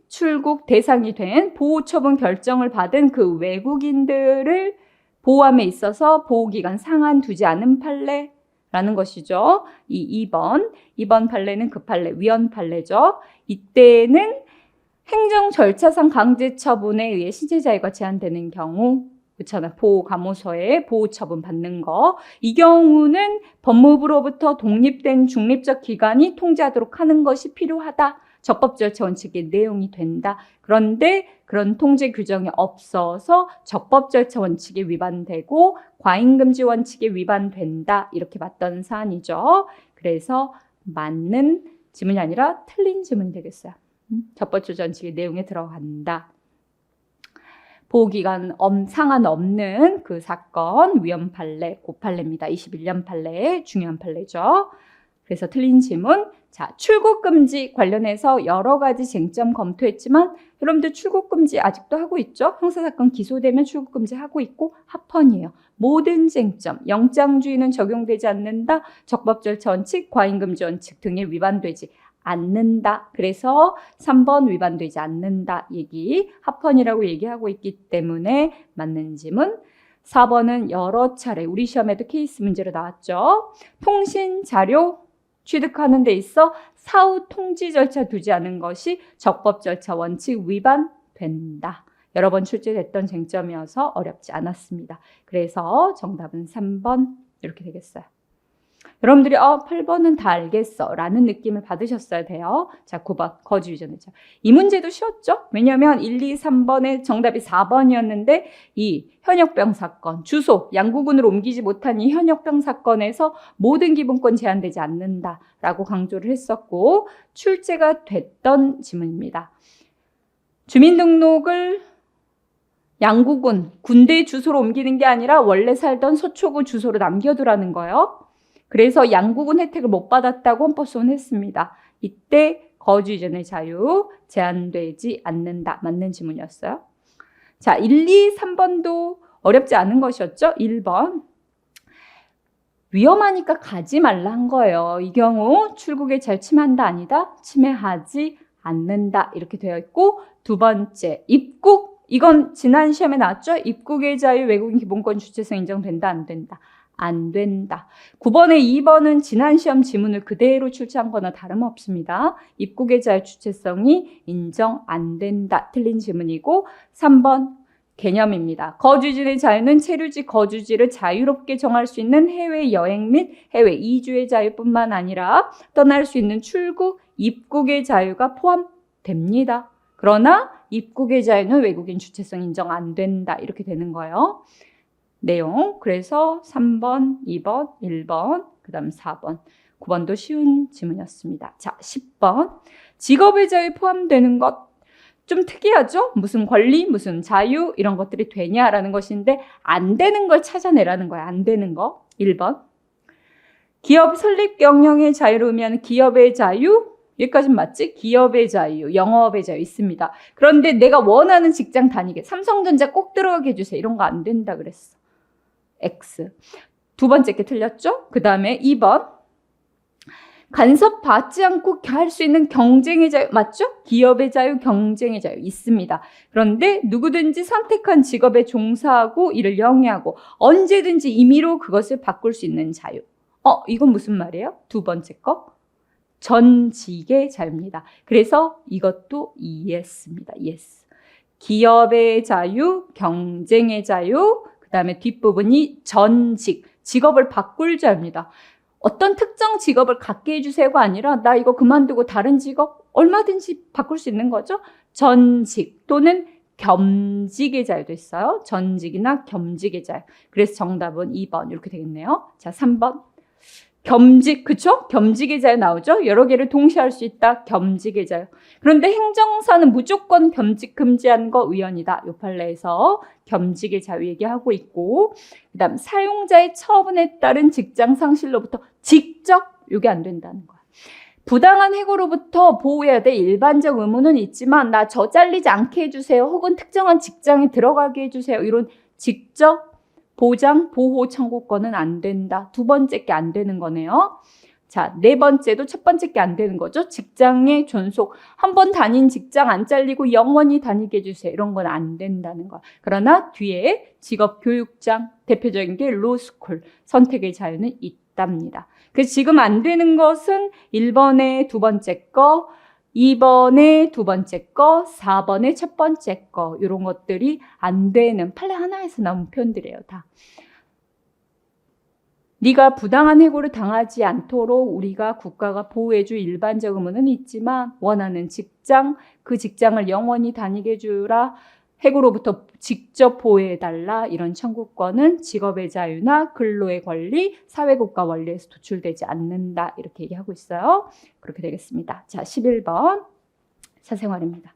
출국 대상이 된 보호처분 결정을 받은 그 외국인들을 보호함에 있어서 보호기간 상한 두지 않은 판례라는 것이죠. 2번 판례는 그 판례, 위헌 판례죠. 이때는 행정 절차상 강제 처분에 의해 신체 자유가 제한되는 경우, 그렇잖아요. 보호감호소에 보호처분 받는 거. 이 경우는 법무부로부터 독립된 중립적 기관이 통제하도록 하는 것이 필요하다. 적법 절차 원칙의 내용이 된다. 그런데 그런 통제 규정이 없어서 적법 절차 원칙에 위반되고 과잉금지 원칙에 위반된다. 이렇게 봤던 사안이죠. 그래서 맞는 지문이 아니라 틀린 지문이 되겠어요. 적법 절차 원칙의 내용에 들어간다. 보호기간 상한 없는 그 사건 위헌 판례, 고판례입니다. 21년 판례, 중요한 판례죠. 그래서 틀린 지문. 자, 출국금지 관련해서 여러 가지 쟁점 검토했지만 여러분들 출국금지 아직도 하고 있죠? 형사사건 기소되면 출국금지 하고 있고 합헌이에요. 모든 쟁점, 영장주의는 적용되지 않는다. 적법 절차 원칙, 과잉금지 원칙 등에 위반되지 않는다. 그래서 3번 위반되지 않는다 얘기, 합헌이라고 얘기하고 있기 때문에 맞는 지문. 4번은 여러 차례 우리 시험에도 케이스 문제로 나왔죠. 통신 자료 취득하는 데 있어 사후 통지 절차 두지 않은 것이 적법 절차 원칙 위반된다. 여러 번 출제됐던 쟁점이어서 어렵지 않았습니다. 그래서 정답은 3번 이렇게 되겠어요. 여러분들이 8번은 다 알겠어 라는 느낌을 받으셨어야 돼요. 자, 9번 거주 유전이죠. 이 문제도 쉬웠죠? 왜냐하면 1, 2, 3번의 정답이 4번이었는데 이 현역병 사건, 주소, 양구군으로 옮기지 못한 이 현역병 사건에서 모든 기본권 제한되지 않는다라고 강조를 했었고 출제가 됐던 지문입니다. 주민등록을 양구군, 군대 주소로 옮기는 게 아니라 원래 살던 서초구 주소로 남겨두라는 거예요. 그래서 양구군 혜택을 못 받았다고 헌법소원 했습니다. 이때 거주 이전의 자유 제한되지 않는다. 맞는 지문이었어요. 자, 1, 2, 3번도 어렵지 않은 것이었죠. 1번. 위험하니까 가지 말라 한 거예요. 이 경우 출국에 잘 침해한다 아니다. 침해하지 않는다. 이렇게 되어 있고 두 번째 입국. 이건 지난 시험에 나왔죠. 입국의 자유 외국인 기본권 주체성 인정된다 안 된다. 안 된다. 9번에 2번은 지난 시험 지문을 그대로 출제한 거나 다름없습니다. 입국의 자유 주체성이 인정 안 된다. 틀린 지문이고 3번 개념입니다. 거주지의 자유는 체류지 거주지를 자유롭게 정할 수 있는 해외여행 및 해외 이주의 자유뿐만 아니라 떠날 수 있는 출국, 입국의 자유가 포함됩니다. 그러나 입국의 자유는 외국인 주체성 인정 안 된다. 이렇게 되는 거예요. 내용. 그래서 3번, 2번, 1번, 그 다음 4번. 9번도 쉬운 지문이었습니다. 자, 10번. 직업의 자유에 포함되는 것. 좀 특이하죠? 무슨 권리, 무슨 자유 이런 것들이 되냐라는 것인데 안 되는 걸 찾아내라는 거야. 안 되는 거. 1번. 기업 설립 경영의 자유를 의미하는 기업의 자유. 여기까지는 맞지? 기업의 자유, 영업의 자유 있습니다. 그런데 내가 원하는 직장 다니게 삼성전자 꼭 들어가게 해주세요. 이런 거 안 된다 그랬어. X. 두 번째 게 틀렸죠? 그 다음에 2번. 간섭 받지 않고 할 수 있는 경쟁의 자유 맞죠? 기업의 자유, 경쟁의 자유 있습니다. 그런데 누구든지 선택한 직업에 종사하고 이를 영위하고 언제든지 임의로 그것을 바꿀 수 있는 자유. 이건 무슨 말이에요? 두 번째 거. 전직의 자유입니다. 그래서 이것도 ES입니다. ES. 기업의 자유, 경쟁의 자유, 그 다음에 뒷부분이 전직, 직업을 바꿀 자유입니다. 어떤 특정 직업을 갖게 해주세요가 아니라 나 이거 그만두고 다른 직업 얼마든지 바꿀 수 있는 거죠. 전직 또는 겸직의 자유도 있어요. 전직이나 겸직의 자유. 그래서 정답은 2번 이렇게 되겠네요. 자, 3번. 겸직, 그쵸? 겸직의 자유 나오죠? 여러 개를 동시에 할 수 있다. 겸직의 자유. 그런데 행정사는 무조건 겸직 금지한 거 의연이다. 요 판례에서 겸직의 자유 얘기하고 있고, 그 다음 사용자의 처분에 따른 직장 상실로부터 직접 요게 안 된다는 거야. 부당한 해고로부터 보호해야 될 일반적 의무는 있지만 나 저 잘리지 않게 해주세요. 혹은 특정한 직장에 들어가게 해주세요. 이런 직접 보장, 보호 청구권은 안 된다. 두 번째 게 안 되는 거네요. 자, 네 번째도 첫 번째 게 안 되는 거죠. 직장의 존속. 한 번 다닌 직장 안 잘리고 영원히 다니게 해주세요. 이런 건 안 된다는 거. 그러나 뒤에 직업교육장, 대표적인 게 로스쿨, 선택의 자유는 있답니다. 그래서 지금 안 되는 것은 1번의 두 번째 거, 2번의 두 번째 거, 4번의 첫 번째 거 이런 것들이 안 되는 판례 하나에서 나온 표현들이에요. 다. 네가 부당한 해고를 당하지 않도록 우리가 국가가 보호해줄 일반적 의무는 있지만 원하는 직장, 그 직장을 영원히 다니게 해주라. 해고로부터 직접 보호해달라. 이런 청구권은 직업의 자유나 근로의 권리, 사회국가 원리에서 도출되지 않는다. 이렇게 얘기하고 있어요. 그렇게 되겠습니다. 자, 11번 사생활입니다.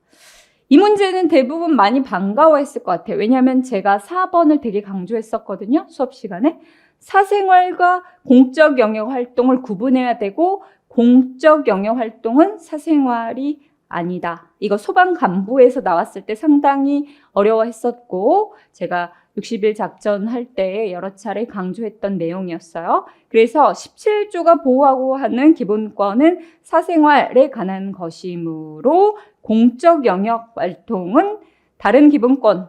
이 문제는 대부분 많이 반가워했을 것 같아요. 왜냐하면 제가 4번을 되게 강조했었거든요. 수업 시간에. 사생활과 공적 영역 활동을 구분해야 되고 공적 영역 활동은 사생활이 아니다. 이거 소방 간부에서 나왔을 때 상당히 어려워했었고 제가 60일 작전 할 때 여러 차례 강조했던 내용이었어요. 그래서 17조가 보호하고 하는 기본권은 사생활에 관한 것이므로 공적 영역 활동은 다른 기본권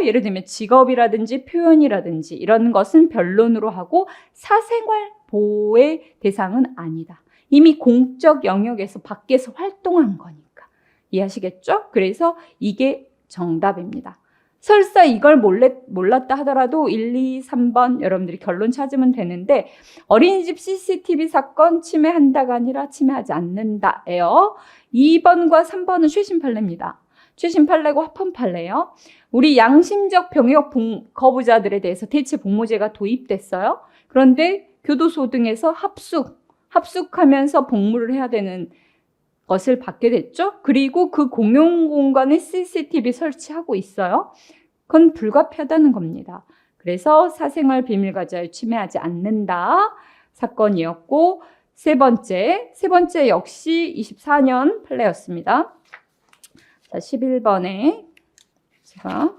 예를 들면 직업이라든지 표현이라든지 이런 것은 변론으로 하고 사생활 보호의 대상은 아니다. 이미 공적 영역에서 밖에서 활동한 거니까. 이해하시겠죠? 그래서 이게 정답입니다. 설사 이걸 몰랐다 하더라도 1, 2, 3번 여러분들이 결론 찾으면 되는데 어린이집 CCTV 사건 침해한다가 아니라 침해하지 않는다예요. 2번과 3번은 최신 판례입니다. 최신 판례고 합헌 판례예요. 우리 양심적 병역 거부자들에 대해서 대체 복무제가 도입됐어요. 그런데 교도소 등에서 합숙하면서 복무를 해야 되는 것을 받게 됐죠. 그리고 그 공용 공간에 CCTV 설치하고 있어요. 그건 불가피하다는 겁니다. 그래서 사생활 비밀과 자유 침해하지 않는다 사건이었고 세 번째 역시 24년 판례였습니다. 자, 11번에 제가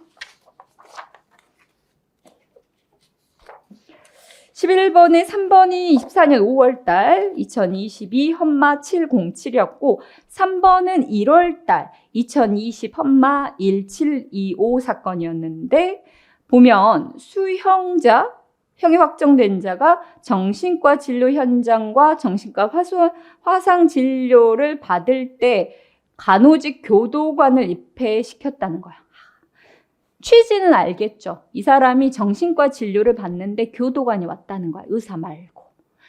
11번에 3번이 24년 5월달 2022 헌마 707이었고 3번은 1월달 2020 헌마 1725 사건이었는데 보면 형이 확정된 자가 정신과 진료 현장과 정신과 화상 진료를 받을 때 간호직 교도관을 입회시켰다는 거야. 취지는 알겠죠. 이 사람이 정신과 진료를 받는데 교도관이 왔다는 거야. 의사 말고.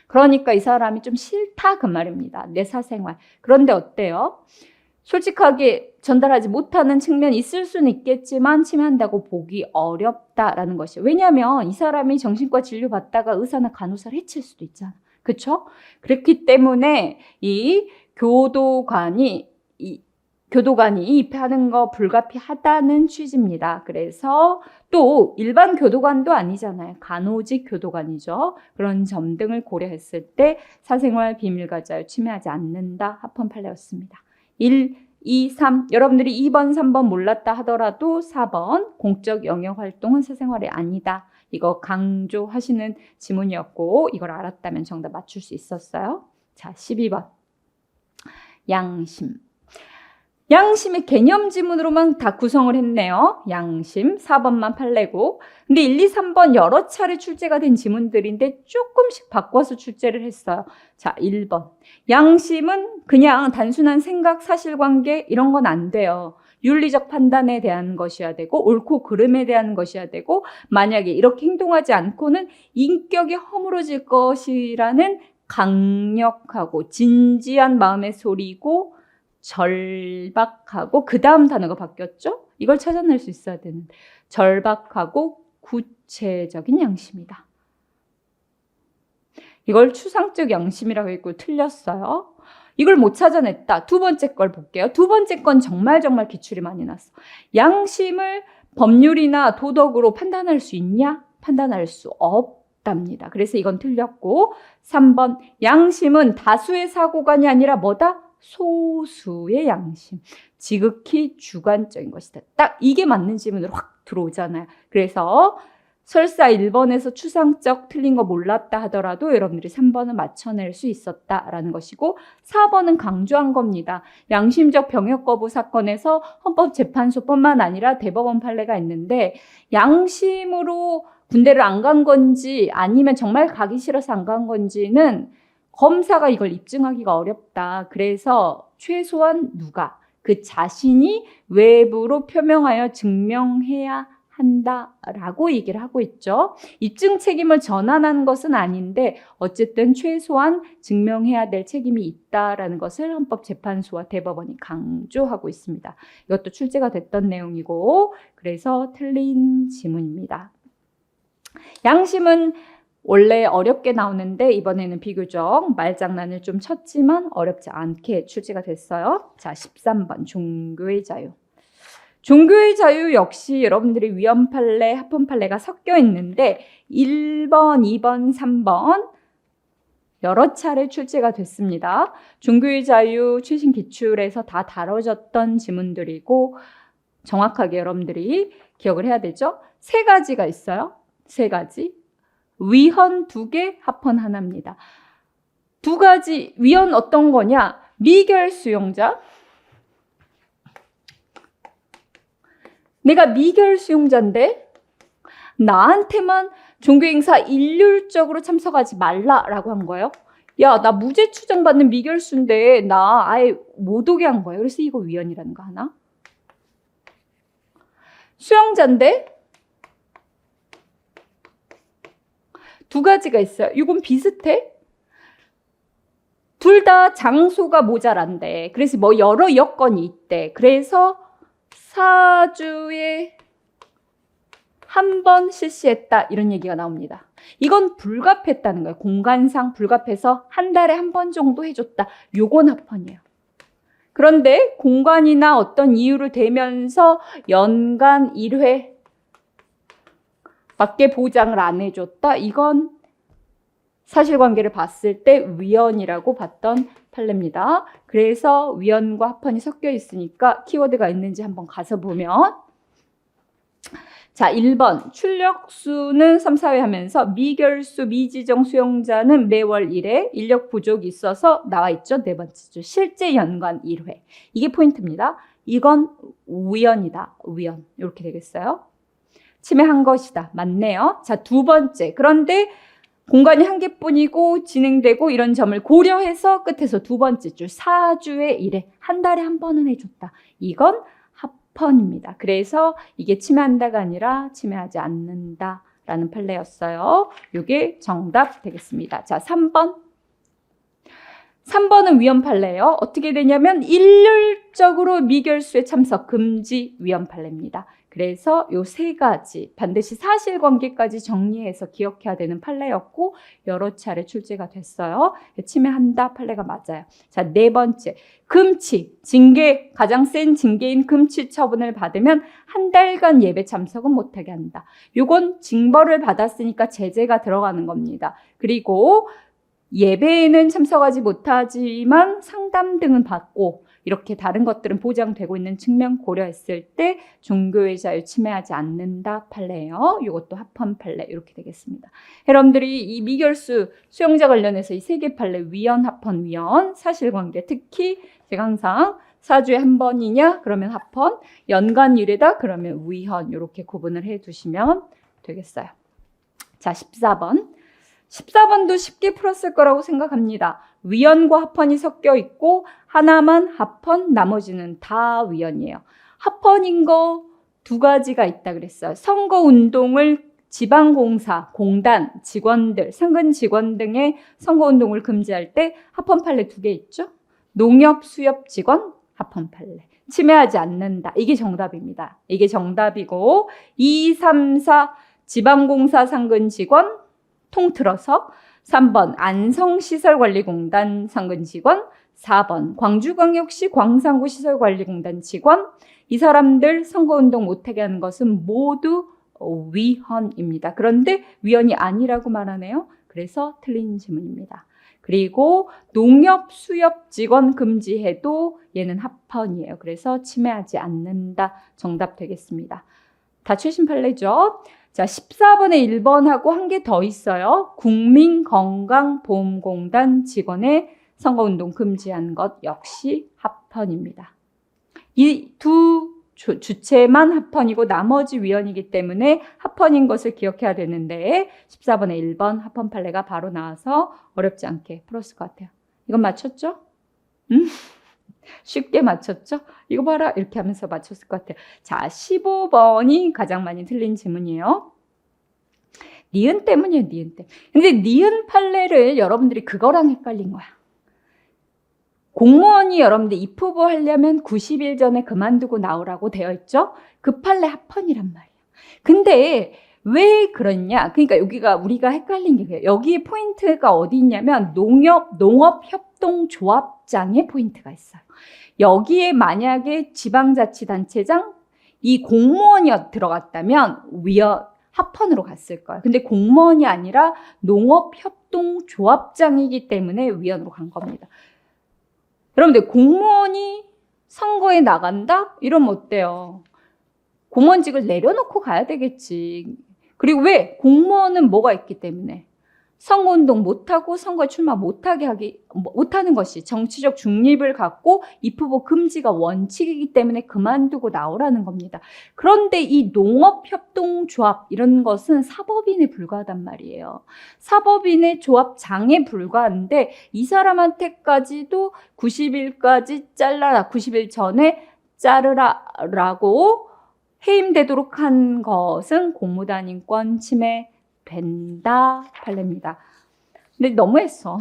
그러니까 이 사람이 좀 싫다 그 말입니다. 내 사생활. 그런데 어때요? 솔직하게 전달하지 못하는 측면이 있을 수는 있겠지만 침해한다고 보기 어렵다라는 것이에요. 왜냐하면 이 사람이 정신과 진료 받다가 의사나 간호사를 해칠 수도 있잖아. 그렇죠? 그렇기 때문에 이 교도관이 입회하는 거 불가피하다는 취지입니다. 그래서 또 일반 교도관도 아니잖아요. 간호직 교도관이죠. 그런 점 등을 고려했을 때 사생활 비밀과 자유 침해하지 않는다. 합헌 판례였습니다. 1, 2, 3 여러분들이 2번, 3번 몰랐다 하더라도 4번 공적 영역 활동은 사생활이 아니다. 이거 강조하시는 지문이었고 이걸 알았다면 정답 맞출 수 있었어요. 자, 12번 양심. 양심의 개념 지문으로만 다 구성을 했네요. 양심 4번만 판례고. 근데 1, 2, 3번 여러 차례 출제가 된 지문들인데 조금씩 바꿔서 출제를 했어요. 자, 1번. 양심은 그냥 단순한 생각, 사실관계 이런 건 안 돼요. 윤리적 판단에 대한 것이어야 되고 옳고 그름에 대한 것이어야 되고 만약에 이렇게 행동하지 않고는 인격이 허물어질 것이라는 강력하고 진지한 마음의 소리고 절박하고 그 다음 단어가 바뀌었죠? 이걸 찾아낼 수 있어야 되는데 절박하고 구체적인 양심이다. 이걸 추상적 양심이라고 했고 틀렸어요. 이걸 못 찾아냈다. 두 번째 걸 볼게요. 두 번째 건 정말 기출이 많이 났어. 양심을 법률이나 도덕으로 판단할 수 있냐? 판단할 수 없답니다. 그래서 이건 틀렸고 3번 양심은 다수의 사고관이 아니라 뭐다? 소수의 양심, 지극히 주관적인 것이다. 딱 이게 맞는 지문으로 확 들어오잖아요. 그래서 설사 1번에서 추상적 틀린 거 몰랐다 하더라도 여러분들이 3번은 맞춰낼 수 있었다라는 것이고 4번은 강조한 겁니다. 양심적 병역 거부 사건에서 헌법재판소뿐만 아니라 대법원 판례가 있는데 양심으로 군대를 안 간 건지 아니면 정말 가기 싫어서 안 간 건지는 검사가 이걸 입증하기가 어렵다. 그래서 최소한 누가 그 자신이 외부로 표명하여 증명해야 한다라고 얘기를 하고 있죠. 입증 책임을 전환하는 것은 아닌데 어쨌든 최소한 증명해야 될 책임이 있다라는 것을 헌법재판소와 대법원이 강조하고 있습니다. 이것도 출제가 됐던 내용이고 그래서 틀린 지문입니다. 양심은 원래 어렵게 나오는데 이번에는 비교적 말장난을 좀 쳤지만 어렵지 않게 출제가 됐어요. 자, 13번 종교의 자유. 종교의 자유 역시 여러분들이 위헌 판례, 합헌 판례가 섞여 있는데 1번, 2번, 3번 여러 차례 출제가 됐습니다. 종교의 자유 최신 기출에서 다 다뤄졌던 지문들이고 정확하게 여러분들이 기억을 해야 되죠. 세 가지가 있어요. 세 가지. 위헌 2개, 합헌 하나입니다. 두 가지 위헌 어떤 거냐? 미결 수용자. 내가 미결 수용자인데 나한테만 종교행사 일률적으로 참석하지 말라라고 한 거예요. 야, 나 무죄 추정받는 미결수인데 나 아예 못 오게 한 거예요. 그래서 이거 위헌이라는 거 하나. 수용자인데 두 가지가 있어요. 이건 비슷해. 둘 다 장소가 모자란데 그래서 뭐 여러 여건이 있대. 그래서 4주에 한 번 실시했다 이런 얘기가 나옵니다. 이건 불가피했다는 거예요. 공간상 불가피해서 한 달에 한 번 정도 해줬다. 요건 합헌이에요. 그런데 공간이나 어떤 이유를 대면서 연간 1회 밖에 보장을 안 해줬다. 이건 사실관계를 봤을 때 위헌이라고 봤던 판례입니다. 그래서 위헌과 합헌이 섞여 있으니까 키워드가 있는지 한번 가서 보면 자, 1번 출력수는 3, 4회 하면서 미결수, 미지정 수용자는 매월 1회 인력 부족이 있어서 나와 있죠. 네 번째 주 실제 연간 1회. 이게 포인트입니다. 이건 위헌이다. 위헌. 이렇게 되겠어요. 침해한 것이다. 맞네요. 자, 두 번째. 그런데 공간이 한 개뿐이고 진행되고 이런 점을 고려해서 끝에서 두 번째 주 4주에 1회 한 달에 한 번은 해줬다. 이건 합헌입니다. 그래서 이게 침해한다가 아니라 침해하지 않는다라는 판례였어요. 이게 정답 되겠습니다. 자, 3번. 3번은 위헌 판례예요. 어떻게 되냐면 일률적으로 미결수에 참석 금지 위헌 판례입니다. 그래서 요 세 가지 반드시 사실관계까지 정리해서 기억해야 되는 판례였고 여러 차례 출제가 됐어요. 침해한다 판례가 맞아요. 자, 네 번째. 금치, 징계, 가장 센 징계인 금치 처분을 받으면 한 달간 예배 참석은 못하게 한다. 요건 징벌을 받았으니까 제재가 들어가는 겁니다. 그리고 예배에는 참석하지 못하지만 상담 등은 받고 이렇게 다른 것들은 보장되고 있는 측면 고려했을 때 종교의 자유 침해하지 않는다 판례예요. 이것도 합헌 판례 이렇게 되겠습니다. 여러분들이 이 미결수 수용자 관련해서 이 세 개 판례 위헌, 합헌, 위헌, 사실관계 특히 제가 항상 4주에 한 번이냐 그러면 합헌, 연간일이다 그러면 위헌 이렇게 구분을 해두시면 되겠어요. 자, 14번. 14번도 쉽게 풀었을 거라고 생각합니다. 위헌과 합헌이 섞여 있고 하나만 합헌, 나머지는 다 위헌이에요. 합헌인 거 두 가지가 있다 그랬어요. 선거운동을 지방공사, 공단, 직원들, 상근 직원 등의 선거운동을 금지할 때 합헌 판례 두 개 있죠. 농협, 수협 직원, 합헌 판례. 침해하지 않는다. 이게 정답입니다. 이게 정답이고 2, 3, 4 지방공사 상근 직원 통틀어서 3번 안성시설관리공단 상근 직원, 4번 광주광역시 광산구 시설관리공단 직원. 이 사람들 선거운동 못하게 하는 것은 모두 위헌입니다. 그런데 위헌이 아니라고 말하네요. 그래서 틀린 질문입니다. 그리고 농협, 수협 직원 금지해도 얘는 합헌이에요. 그래서 침해하지 않는다. 정답 되겠습니다. 다 최신 판례죠. 자, 14번에 1번하고 한 개 더 있어요. 국민건강보험공단 직원의 선거운동 금지한 것 역시 합헌입니다. 이 두 주체만 합헌이고 나머지 위헌이기 때문에 합헌인 것을 기억해야 되는데 14번에 1번 합헌 판례가 바로 나와서 어렵지 않게 풀었을 것 같아요. 이건 맞췄죠? 쉽게 맞췄죠? 이거 봐라 이렇게 하면서 맞췄을 것 같아요. 자, 15번이 가장 많이 틀린 질문이에요. 니은 때문이에요. 니은 때문에. 근데 니은 판례를 여러분들이 그거랑 헷갈린 거야. 공무원이 여러분들 입후보 하려면 90일 전에 그만두고 나오라고 되어 있죠? 그 판례 합헌이란 말이야. 근데 왜 그러냐? 그러니까 여기가 우리가 헷갈린 게 그래요. 여기 포인트가 어디 있냐면 농업협동조합장에 포인트가 있어요. 여기에 만약에 지방자치단체장 이 공무원이 들어갔다면 합헌으로 갔을 거예요. 근데 공무원이 아니라 농업협동조합장이기 때문에 위헌으로 간 겁니다. 여러분들 공무원이 선거에 나간다? 이러면 어때요? 공무원직을 내려놓고 가야 되겠지. 그리고 왜? 공무원은 뭐가 있기 때문에 선거운동 못하고 선거에 출마 못하는 것이 정치적 중립을 갖고 입후보 금지가 원칙이기 때문에 그만두고 나오라는 겁니다. 그런데 이 농업협동조합 이런 것은 사법인에 불과하단 말이에요. 사법인의 조합장에 불과한데 이 사람한테까지도 90일까지 잘라라, 90일 전에 자르라라고 해임되도록 한 것은 공무단 인권 침해 된다 판례입니다. 근데 너무했어.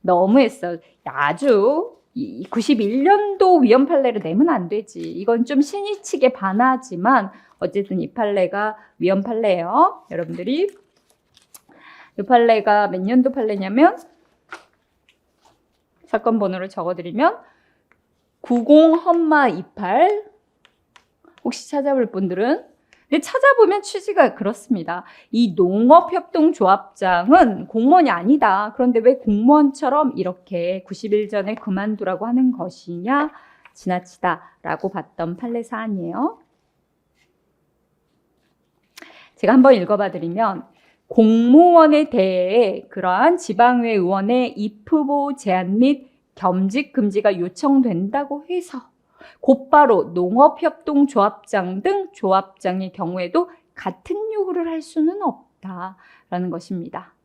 너무했어. 아주 91년도 위헌 판례를 내면 안 되지. 이건 좀 신이치게 반하지만 어쨌든 이 판례가 위헌 판례예요. 여러분들이 이 판례가 몇 년도 판례냐면 사건 번호를 적어드리면 90-28 혹시 찾아볼 분들은 근데 찾아보면 취지가 그렇습니다. 이 농업협동조합장은 공무원이 아니다. 그런데 왜 공무원처럼 이렇게 90일 전에 그만두라고 하는 것이냐? 지나치다라고 봤던 판례 사안이에요. 제가 한번 읽어봐 드리면 공무원에 대해 그러한 지방의회 의원의 입후보 제한 및 겸직 금지가 요청된다고 해서 곧바로 농업협동조합장 등 조합장의 경우에도 같은 요구를 할 수는 없다라는 것입니다.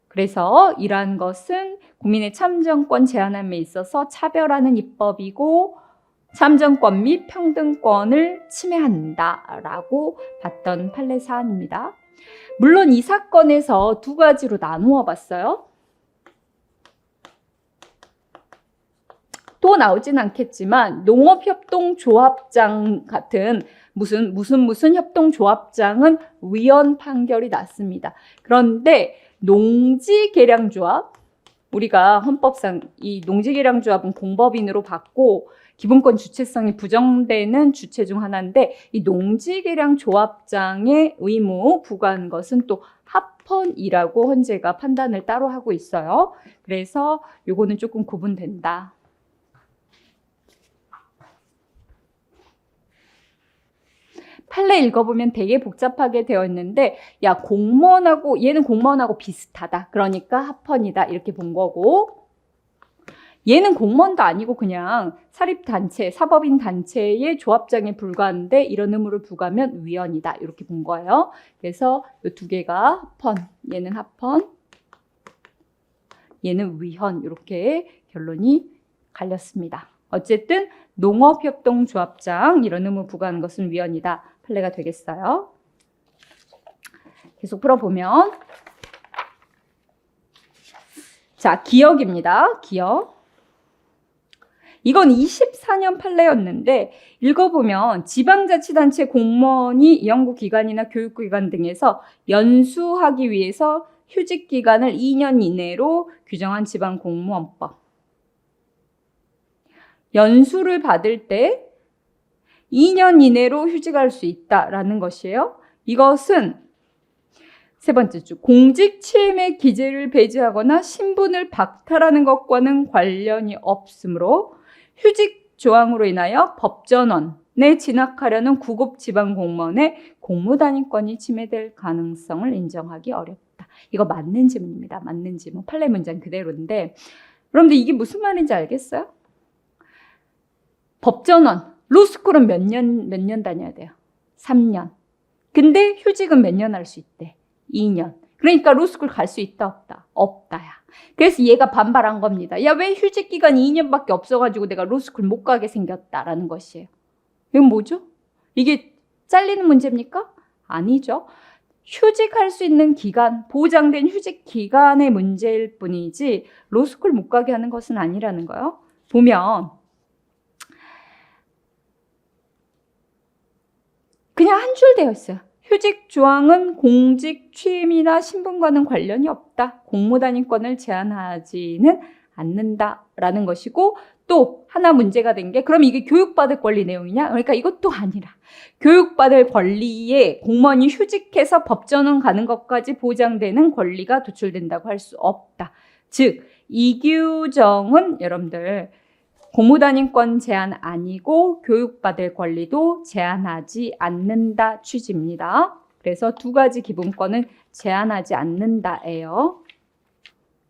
그래서 이러한 것은 국민의 참정권 제한함에 있어서 차별하는 입법이고 참정권 및 평등권을 침해한다라고 봤던 판례 사안입니다. 물론 이 사건에서 두 가지로 나누어 봤어요. 또 나오진 않겠지만 농업협동조합장 같은 무슨 협동조합장은 위헌 판결이 났습니다. 그런데 농지개량조합, 우리가 헌법상 이 농지개량조합은 공법인으로 받고 기본권 주체성이 부정되는 주체 중 하나인데 이 농지개량조합장의 의무 부과한 것은 또 합헌이라고 헌재가 판단을 따로 하고 있어요. 그래서 요거는 조금 구분된다. 판례 읽어보면 되게 복잡하게 되어 있는데 야 공무원하고 얘는 공무원하고 비슷하다. 그러니까 합헌이다. 이렇게 본 거고 얘는 공무원도 아니고 그냥 사립단체, 사법인 단체의 조합장에 불과한데 이런 의무를 부과하면 위헌이다. 이렇게 본 거예요. 그래서 이 두 개가 합헌, 얘는 합헌, 얘는 위헌 이렇게 결론이 갈렸습니다. 어쨌든 농업협동조합장 이런 의무 부과하는 것은 위헌이다. 판례가 되겠어요. 계속 풀어보면 자, 기역입니다. 기역. 이건 24년 판례였는데 읽어보면 지방자치단체 공무원이 연구기관이나 교육기관 등에서 연수하기 위해서 휴직기간을 2년 이내로 규정한 지방공무원법. 연수를 받을 때 2년 이내로 휴직할 수 있다라는 것이에요. 이것은 세 번째 줄, 공직 취임의 기재를 배제하거나 신분을 박탈하는 것과는 관련이 없으므로 휴직 조항으로 인하여 법전원에 진학하려는 구급 지방공무원의 공무단위권이 침해될 가능성을 인정하기 어렵다. 이거 맞는 지문입니다. 맞는 지문. 판례 문장 그대로인데 여러분들 이게 무슨 말인지 알겠어요? 법전원, 로스쿨은 몇 년 다녀야 돼요? 3년. 근데 휴직은 몇 년 할 수 있대? 2년. 그러니까 로스쿨 갈 수 있다 없다? 없다야. 그래서 얘가 반발한 겁니다. 야, 왜 휴직 기간이 2년밖에 없어가지고 내가 로스쿨 못 가게 생겼다라는 것이에요. 이건 뭐죠? 이게 잘리는 문제입니까? 아니죠. 휴직할 수 있는 기간, 보장된 휴직 기간의 문제일 뿐이지 로스쿨 못 가게 하는 것은 아니라는 거예요. 보면 그냥 한 줄 되어 있어요. 휴직 조항은 공직 취임이나 신분과는 관련이 없다. 공무단위권을 제한하지는 않는다라는 것이고 또 하나 문제가 된 게 그럼 이게 교육받을 권리 내용이냐? 그러니까 이것도 아니라 교육받을 권리에 공무원이 휴직해서 법전원 가는 것까지 보장되는 권리가 도출된다고 할 수 없다. 즉, 이 규정은 여러분들 공무단위권 제한 아니고 교육받을 권리도 제한하지 않는다 취지입니다. 그래서 두 가지 기본권은 제한하지 않는다예요.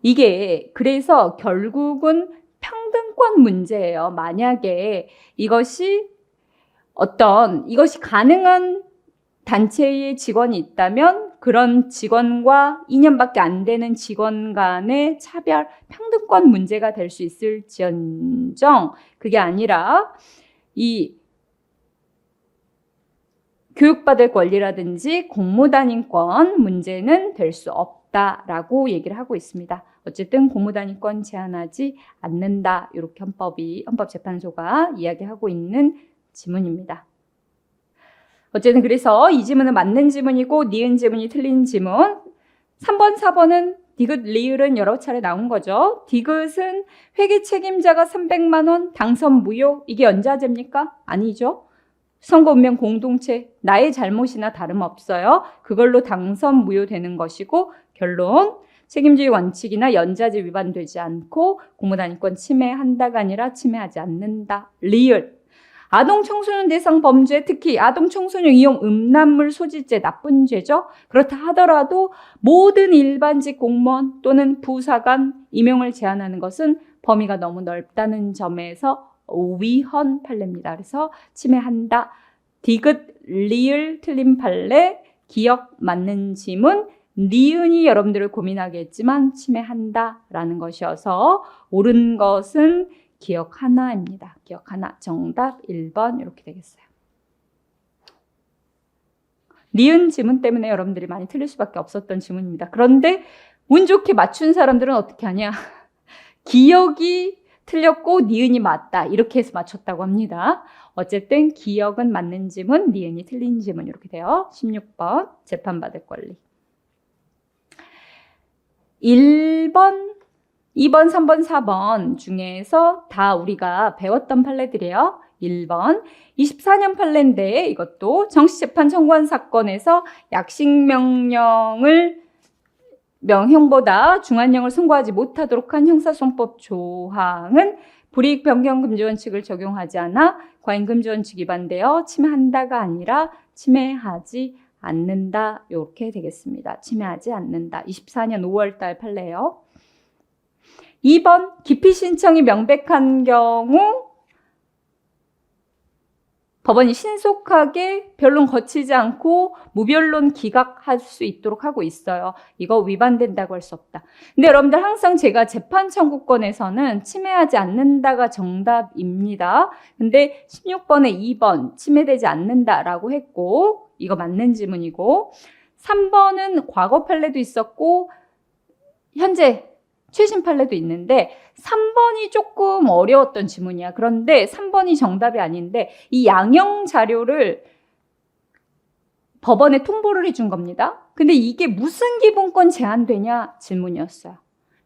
이게 그래서 결국은 평등권 문제예요. 만약에 이것이 가능한 단체의 직원이 있다면 그런 직원과 2년밖에 안 되는 직원 간의 차별, 평등권 문제가 될 수 있을지언정 그게 아니라 이 교육받을 권리라든지 공무단위권 문제는 될 수 없다라고 얘기를 하고 있습니다. 어쨌든 공무단위권 제한하지 않는다. 이렇게 헌법재판소가 이야기하고 있는 지문입니다. 어쨌든 그래서 이 지문은 맞는 지문이고 니은 지문이 틀린 지문. 3번, 4번은 디귿, 리을은 여러 차례 나온 거죠. 디귿은 회계 책임자가 300만 원, 당선 무효. 이게 연좌제입니까? 아니죠. 선거 운명 공동체, 나의 잘못이나 다름없어요. 그걸로 당선 무효되는 것이고 결론, 책임주의 원칙이나 연좌제 위반되지 않고 공무단위권 침해한다가 아니라 침해하지 않는다. 리을, 아동 청소년 대상 범죄, 특히 아동 청소년 이용 음란물 소지죄 나쁜 죄죠. 그렇다 하더라도 모든 일반직 공무원 또는 부사관 임용을 제한하는 것은 범위가 너무 넓다는 점에서 위헌 판례입니다. 그래서 침해한다. 디귿, 리을 틀린 판례, 기역 맞는 지문, 니은이 여러분들을 고민하게 했지만 침해한다라는 것이어서 옳은 것은 기억 하나입니다. 기억 하나. 정답 1번 이렇게 되겠어요. 니은 지문 때문에 여러분들이 많이 틀릴 수밖에 없었던 지문입니다. 그런데 운 좋게 맞춘 사람들은 어떻게 하냐? 기억이 틀렸고 니은이 맞다. 이렇게 해서 맞췄다고 합니다. 어쨌든 기억은 맞는 지문, 니은이 틀린 지문 이렇게 돼요. 16번 재판받을 권리. 1번, 2번, 3번, 4번 중에서 다 우리가 배웠던 판례들이에요. 1번 24년 판례인데 이것도 정식재판 청구한 사건에서 약식명령을 명형보다 중한형을 선고하지 못하도록 한 형사소송법 조항은 불이익변경금지원칙을 적용하지 않아 과잉금지원칙 위반되어 침해한다가 아니라 침해하지 않는다. 이렇게 되겠습니다. 침해하지 않는다. 24년 5월달 판례예요. 2번 기피 신청이 명백한 경우 법원이 신속하게 변론 거치지 않고 무변론 기각할 수 있도록 하고 있어요. 이거 위반된다고 할 수 없다. 근데 여러분들 항상 제가 재판 청구권에서는 침해하지 않는다가 정답입니다. 근데 16번에 2번 침해되지 않는다라고 했고 이거 맞는 지문이고 3번은 과거 판례도 있었고 현재 최신 판례도 있는데 3번이 조금 어려웠던 지문이야. 그런데 3번이 정답이 아닌데 이 양형 자료를 법원에 통보를 해준 겁니다. 근데 이게 무슨 기본권 제한되냐 질문이었어요.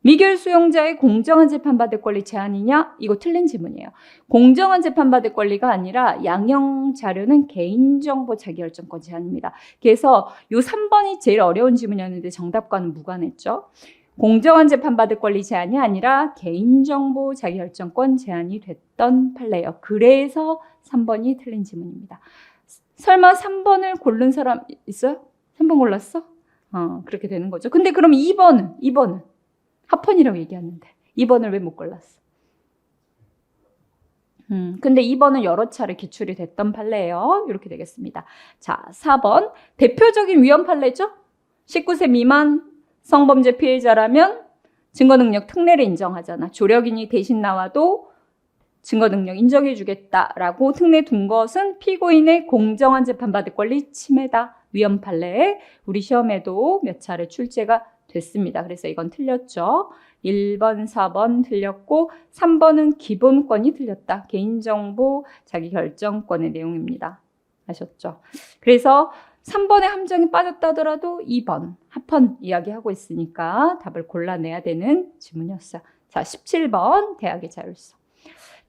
미결 수용자의 공정한 재판받을 권리 제한이냐? 이거 틀린 질문이에요. 공정한 재판받을 권리가 아니라 양형 자료는 개인정보 자기결정권 제한입니다. 그래서 이 3번이 제일 어려운 지문이었는데 정답과는 무관했죠. 공정한 재판받을 권리 제한이 아니라 개인정보 자기결정권 제한이 됐던 판례예요. 그래서 3번이 틀린 지문입니다. 설마 3번을 고른 사람 있어요? 3번 골랐어? 그렇게 되는 거죠. 근데 그럼 2번은 합헌이라고 얘기하는데 2번을 왜 못 골랐어? 근데 2번은 여러 차례 기출이 됐던 판례예요. 이렇게 되겠습니다. 자, 4번 대표적인 위헌 판례죠? 19세 미만 성범죄 피해자라면 증거능력 특례를 인정하잖아. 조력인이 대신 나와도 증거능력 인정해주겠다라고 특례 둔 것은 피고인의 공정한 재판받을 권리 침해다. 위헌 판례에 우리 시험에도 몇 차례 출제가 됐습니다. 그래서 이건 틀렸죠. 1번, 4번 틀렸고 3번은 기본권이 틀렸다. 개인정보 자기결정권의 내용입니다. 아셨죠? 그래서 3번의 함정이 빠졌다 하더라도 2번 합헌 이야기하고 있으니까 답을 골라내야 되는 지문이었어요. 자, 17번 대학의 자율성.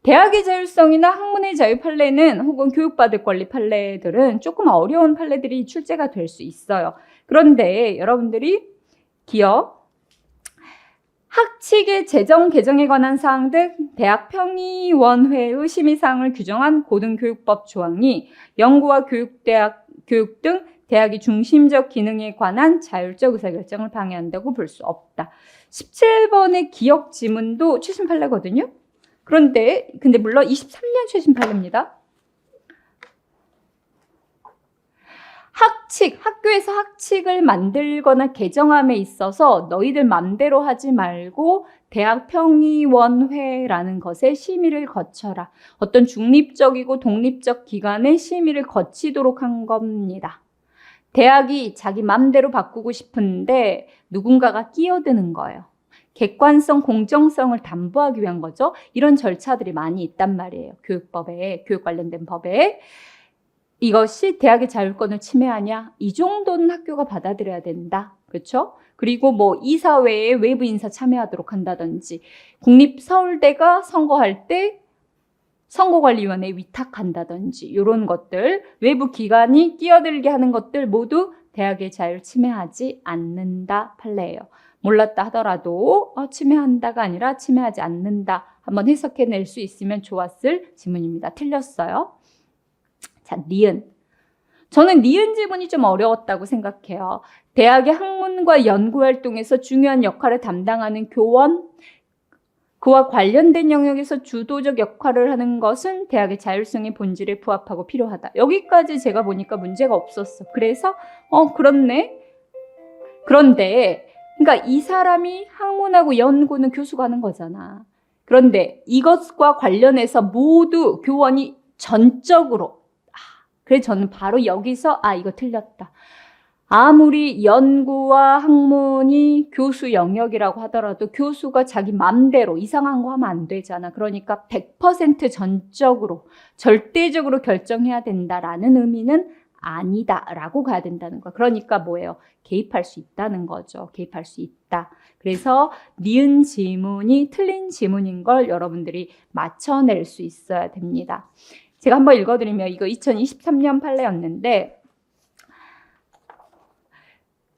대학의 자율성이나 학문의 자유 판례는 혹은 교육받을 권리 판례들은 조금 어려운 판례들이 출제가 될 수 있어요. 그런데 여러분들이 기억, 학칙의 제정 개정에 관한 사항 등 대학평의원회의 심의사항을 규정한 고등교육법 조항이 연구와 교육 등 대학의 중심적 기능에 관한 자율적 의사결정을 방해한다고 볼 수 없다. 17번의 기억 지문도 최신 판례거든요. 근데 물론 23년 최신 판례입니다. 학교에서 학칙을 만들거나 개정함에 있어서 너희들 맘대로 하지 말고 대학평의원회라는 것에 심의를 거쳐라. 어떤 중립적이고 독립적 기관의 심의를 거치도록 한 겁니다. 대학이 자기 맘대로 바꾸고 싶은데 누군가가 끼어드는 거예요. 객관성, 공정성을 담보하기 위한 거죠. 이런 절차들이 많이 있단 말이에요. 교육법에, 교육 관련된 법에. 이것이 대학의 자율권을 침해하냐? 이 정도는 학교가 받아들여야 된다. 그렇죠? 그리고 뭐 이사회에 외부 인사 참여하도록 한다든지 국립서울대가 선거할 때 선거관리위원회에 위탁한다든지 이런 것들, 외부 기관이 끼어들게 하는 것들 모두 대학의 자유를 침해하지 않는다 판례예요. 몰랐다 하더라도 침해한다가 아니라 침해하지 않는다. 한번 해석해낼 수 있으면 좋았을 지문입니다. 틀렸어요. 자, 니은. 저는 니은 지문이 좀 어려웠다고 생각해요. 대학의 학문과 연구활동에서 중요한 역할을 담당하는 교원, 그와 관련된 영역에서 주도적 역할을 하는 것은 대학의 자율성의 본질에 부합하고 필요하다. 여기까지 제가 보니까 문제가 없었어. 그래서 그렇네. 그런데 그러니까 이 사람이 학문하고 연구는 교수가 하는 거잖아. 그런데 이것과 관련해서 모두 교원이 전적으로 그래서 저는 바로 여기서 이거 틀렸다. 아무리 연구와 학문이 교수 영역이라고 하더라도 교수가 자기 맘대로 이상한 거 하면 안 되잖아. 그러니까 100% 전적으로 절대적으로 결정해야 된다라는 의미는 아니다라고 가야 된다는 거야. 그러니까 뭐예요? 개입할 수 있다는 거죠. 개입할 수 있다. 그래서 니은 지문이 틀린 지문인 걸 여러분들이 맞춰낼 수 있어야 됩니다. 제가 한번 읽어드리면 이거 2023년 판례였는데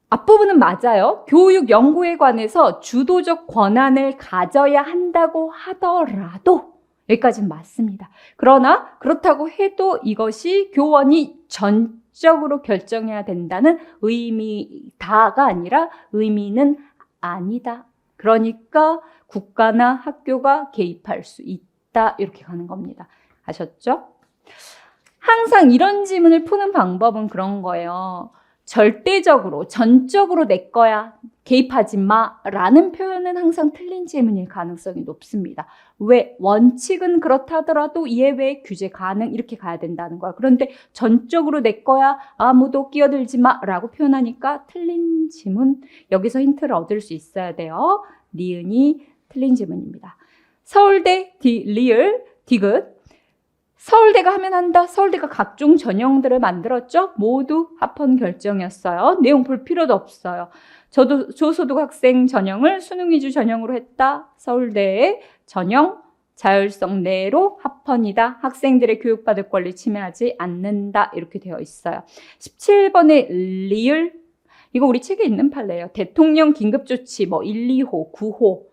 앞부분은 맞아요. 교육 연구에 관해서 주도적 권한을 가져야 한다고 하더라도 여기까지는 맞습니다. 그러나 그렇다고 해도 이것이 교원이 전적으로 결정해야 된다는 의미다가 아니라 의미는 아니다. 그러니까 국가나 학교가 개입할 수 있다. 이렇게 가는 겁니다. 아셨죠? 항상 이런 지문을 푸는 방법은 그런 거예요. 절대적으로, 전적으로 내 거야, 개입하지 마 라는 표현은 항상 틀린 지문일 가능성이 높습니다. 왜? 원칙은 그렇다 하더라도 예외 규제 가능 이렇게 가야 된다는 거야. 그런데 전적으로 내 거야, 아무도 끼어들지 마 라고 표현하니까 틀린 지문, 여기서 힌트를 얻을 수 있어야 돼요. 니은이 틀린 지문입니다. 서울대 리을 디귿. 서울대가 하면 한다. 서울대가 각종 전형들을 만들었죠. 모두 합헌 결정이었어요. 내용 볼 필요도 없어요. 저도 저소득 학생 전형을 수능 위주 전형으로 했다. 서울대의 전형 자율성 내로 합헌이다. 학생들의 교육받을 권리 침해하지 않는다. 이렇게 되어 있어요. 17번의 리을 이거 우리 책에 있는 판례예요. 대통령 긴급조치 1, 2호, 9호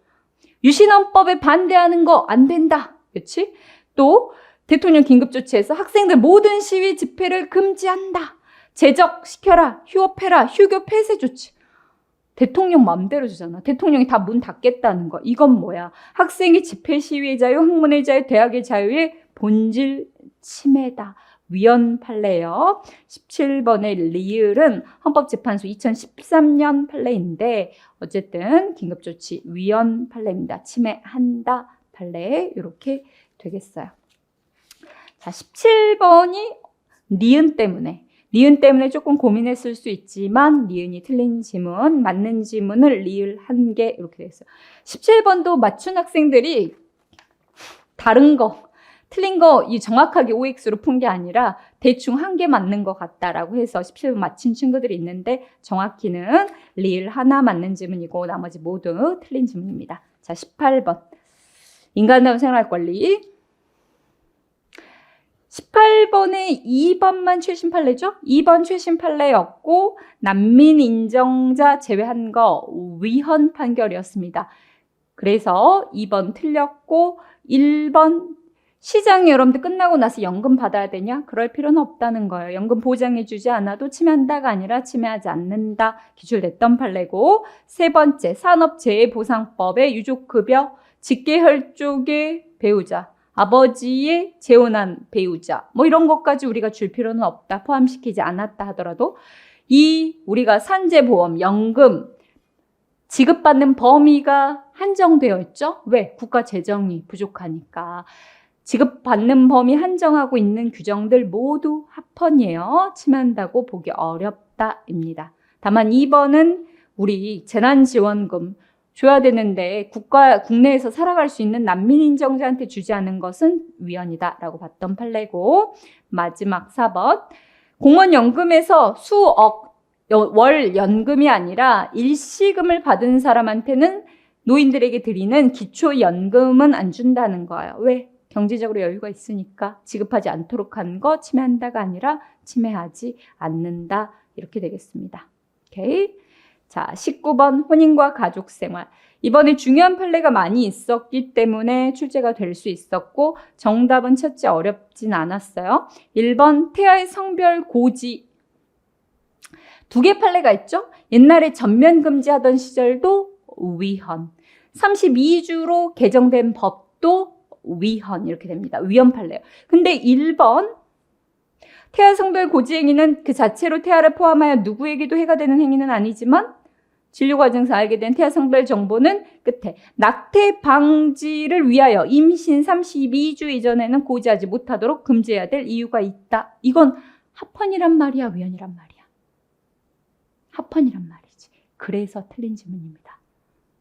유신헌법에 반대하는 거 안 된다. 그렇지? 또 대통령 긴급조치에서 학생들 모든 시위 집회를 금지한다. 제적시켜라. 휴업해라. 휴교 폐쇄 조치. 대통령 맘대로 주잖아. 대통령이 다 문 닫겠다는 거. 이건 뭐야? 학생의 집회 시위의 자유, 학문의 자유, 대학의 자유의 본질 침해다. 위헌 판례요. 17번의 리을은 헌법재판소 2013년 판례인데 어쨌든 긴급조치 위헌 판례입니다. 침해한다 판례 이렇게 되겠어요. 자, 17번이 니은 때문에 조금 고민했을 수 있지만 니은이 틀린 지문, 맞는 지문을 리을 1개 이렇게 되어 있어요. 17번도 맞춘 학생들이 다른 거, 틀린 거 정확하게 OX로 푼 게 아니라 대충 1개 맞는 것 같다라고 해서 17번 맞힌 친구들이 있는데 정확히는 리을 하나 맞는 지문이고 나머지 모두 틀린 지문입니다. 자, 18번. 인간다운 생활권리. 18번에 2번만 최신 판례죠? 2번 최신 판례였고 난민 인정자 제외한 거 위헌 판결이었습니다. 그래서 2번 틀렸고 1번 시장이 여러분들 끝나고 나서 연금 받아야 되냐? 그럴 필요는 없다는 거예요. 연금 보장해주지 않아도 침해한다가 아니라 침해하지 않는다. 기출됐던 판례고 세 번째 산업재해보상법의 유족급여 직계혈족의 배우자 아버지의 재혼한 배우자 이런 것까지 우리가 줄 필요는 없다. 포함시키지 않았다 하더라도 우리가 산재보험, 연금 지급받는 범위가 한정되어 있죠. 왜? 국가 재정이 부족하니까. 지급받는 범위 한정하고 있는 규정들 모두 합헌이에요. 침해한다고 보기 어렵다입니다. 다만 2번은 우리 재난지원금 줘야 되는데 국내에서 살아갈 수 있는 난민 인정자한테 주지 않은 것은 위헌이다라고 봤던 판례고 마지막 4번 공무원연금에서 수억 월 연금이 아니라 일시금을 받은 사람한테는 노인들에게 드리는 기초연금은 안 준다는 거예요. 왜? 경제적으로 여유가 있으니까 지급하지 않도록 한 거 침해한다가 아니라 침해하지 않는다 이렇게 되겠습니다. 오케이. 자, 19번 혼인과 가족생활. 이번에 중요한 판례가 많이 있었기 때문에 출제가 될 수 있었고 정답은 첫째 어렵진 않았어요. 1번 태아의 성별 고지. 2개 판례가 있죠. 옛날에 전면 금지하던 시절도 위헌. 32주로 개정된 법도 위헌 이렇게 됩니다. 위헌 판례요. 근데 1번 태아 성별 고지 행위는 그 자체로 태아를 포함하여 누구에게도 해가 되는 행위는 아니지만 진료 과정에서 알게 된 태아성별 정보는 끝에 낙태 방지를 위하여 임신 32주 이전에는 고지하지 못하도록 금지해야 될 이유가 있다. 이건 합헌이란 말이야, 위헌이란 말이야? 합헌이란 말이지. 그래서 틀린 지문입니다.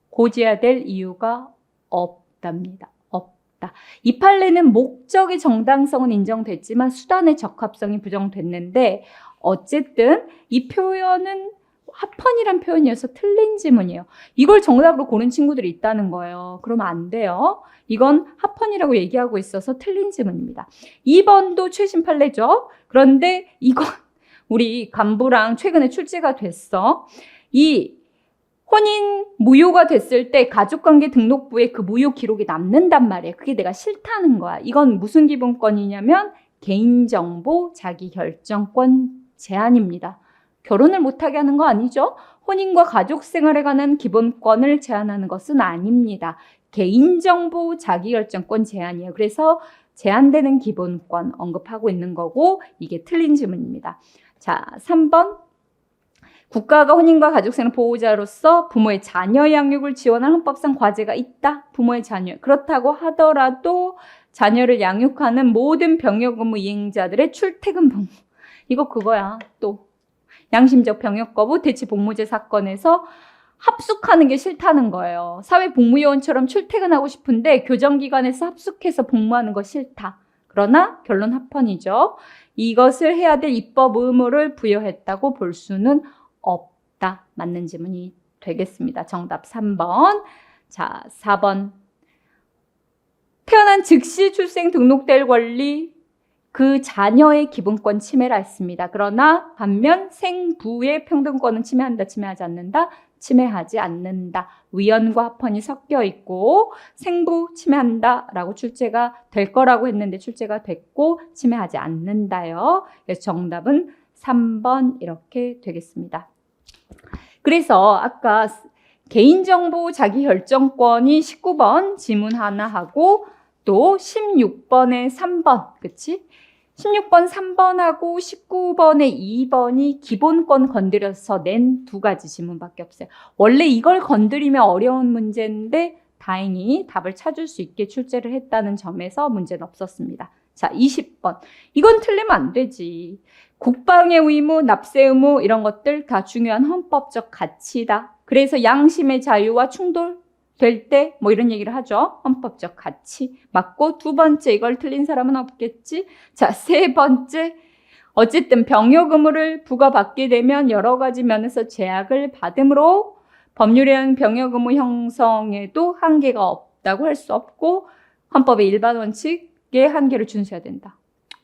고지해야 될 이유가 없답니다. 없다. 이 판례는 목적의 정당성은 인정됐지만 수단의 적합성이 부정됐는데 어쨌든 이 표현은 합헌이란 표현이어서 틀린 지문이에요. 이걸 정답으로 고른 친구들이 있다는 거예요. 그러면 안 돼요. 이건 합헌이라고 얘기하고 있어서 틀린 지문입니다. 2번도 최신 판례죠. 그런데 이건 우리 간부랑 최근에 출제가 됐어. 이 혼인 무효가 됐을 때 가족관계 등록부에 그 무효 기록이 남는단 말이에요. 그게 내가 싫다는 거야. 이건 무슨 기본권이냐면 개인정보 자기결정권 제한입니다. 결혼을 못하게 하는 거 아니죠? 혼인과 가족생활에 관한 기본권을 제한하는 것은 아닙니다. 개인정보 자기결정권 제한이에요. 그래서 제한되는 기본권 언급하고 있는 거고 이게 틀린 지문입니다. 자, 3번. 국가가 혼인과 가족생활 보호자로서 부모의 자녀 양육을 지원할 헌법상 과제가 있다. 부모의 자녀. 그렇다고 하더라도 자녀를 양육하는 모든 병역 의무 이행자들의 출퇴근 복무. 이거 그거야. 또 양심적 병역 거부 대치 복무제 사건에서 합숙하는 게 싫다는 거예요. 사회복무요원처럼 출퇴근하고 싶은데 교정기관에서 합숙해서 복무하는 거 싫다. 그러나 결론 합헌이죠. 이것을 해야 될 입법 의무를 부여했다고 볼 수는 없다. 맞는 지문이 되겠습니다. 정답 3번. 자, 4번. 태어난 즉시 출생 등록될 권리 그 자녀의 기본권 침해라 했습니다. 그러나 반면 생부의 평등권은 침해한다, 침해하지 않는다, 침해하지 않는다. 위헌과 합헌이 섞여 있고 생부 침해한다라고 출제가 될 거라고 했는데 출제가 됐고 침해하지 않는다요. 그래서 정답은 3번 이렇게 되겠습니다. 그래서 아까 개인정보 자기결정권이 19번 지문 하나 하고 또 16번에 3번, 그치? 16번 3번하고 19번에 2번이 기본권 건드려서 낸 두 가지 지문밖에 없어요. 원래 이걸 건드리면 어려운 문제인데 다행히 답을 찾을 수 있게 출제를 했다는 점에서 문제는 없었습니다. 자, 20번. 이건 틀리면 안 되지. 국방의 의무, 납세 의무 이런 것들 다 중요한 헌법적 가치다. 그래서 양심의 자유와 충돌될 때 뭐 이런 얘기를 하죠. 헌법적 가치 맞고 두 번째 이걸 틀린 사람은 없겠지. 자, 세 번째 어쨌든 병역 의무를 부과받게 되면 여러 가지 면에서 제약을 받으므로 법률에 의한 병역 의무 형성에도 한계가 없다고 할 수 없고 헌법의 일반 원칙의 한계를 준수해야 된다.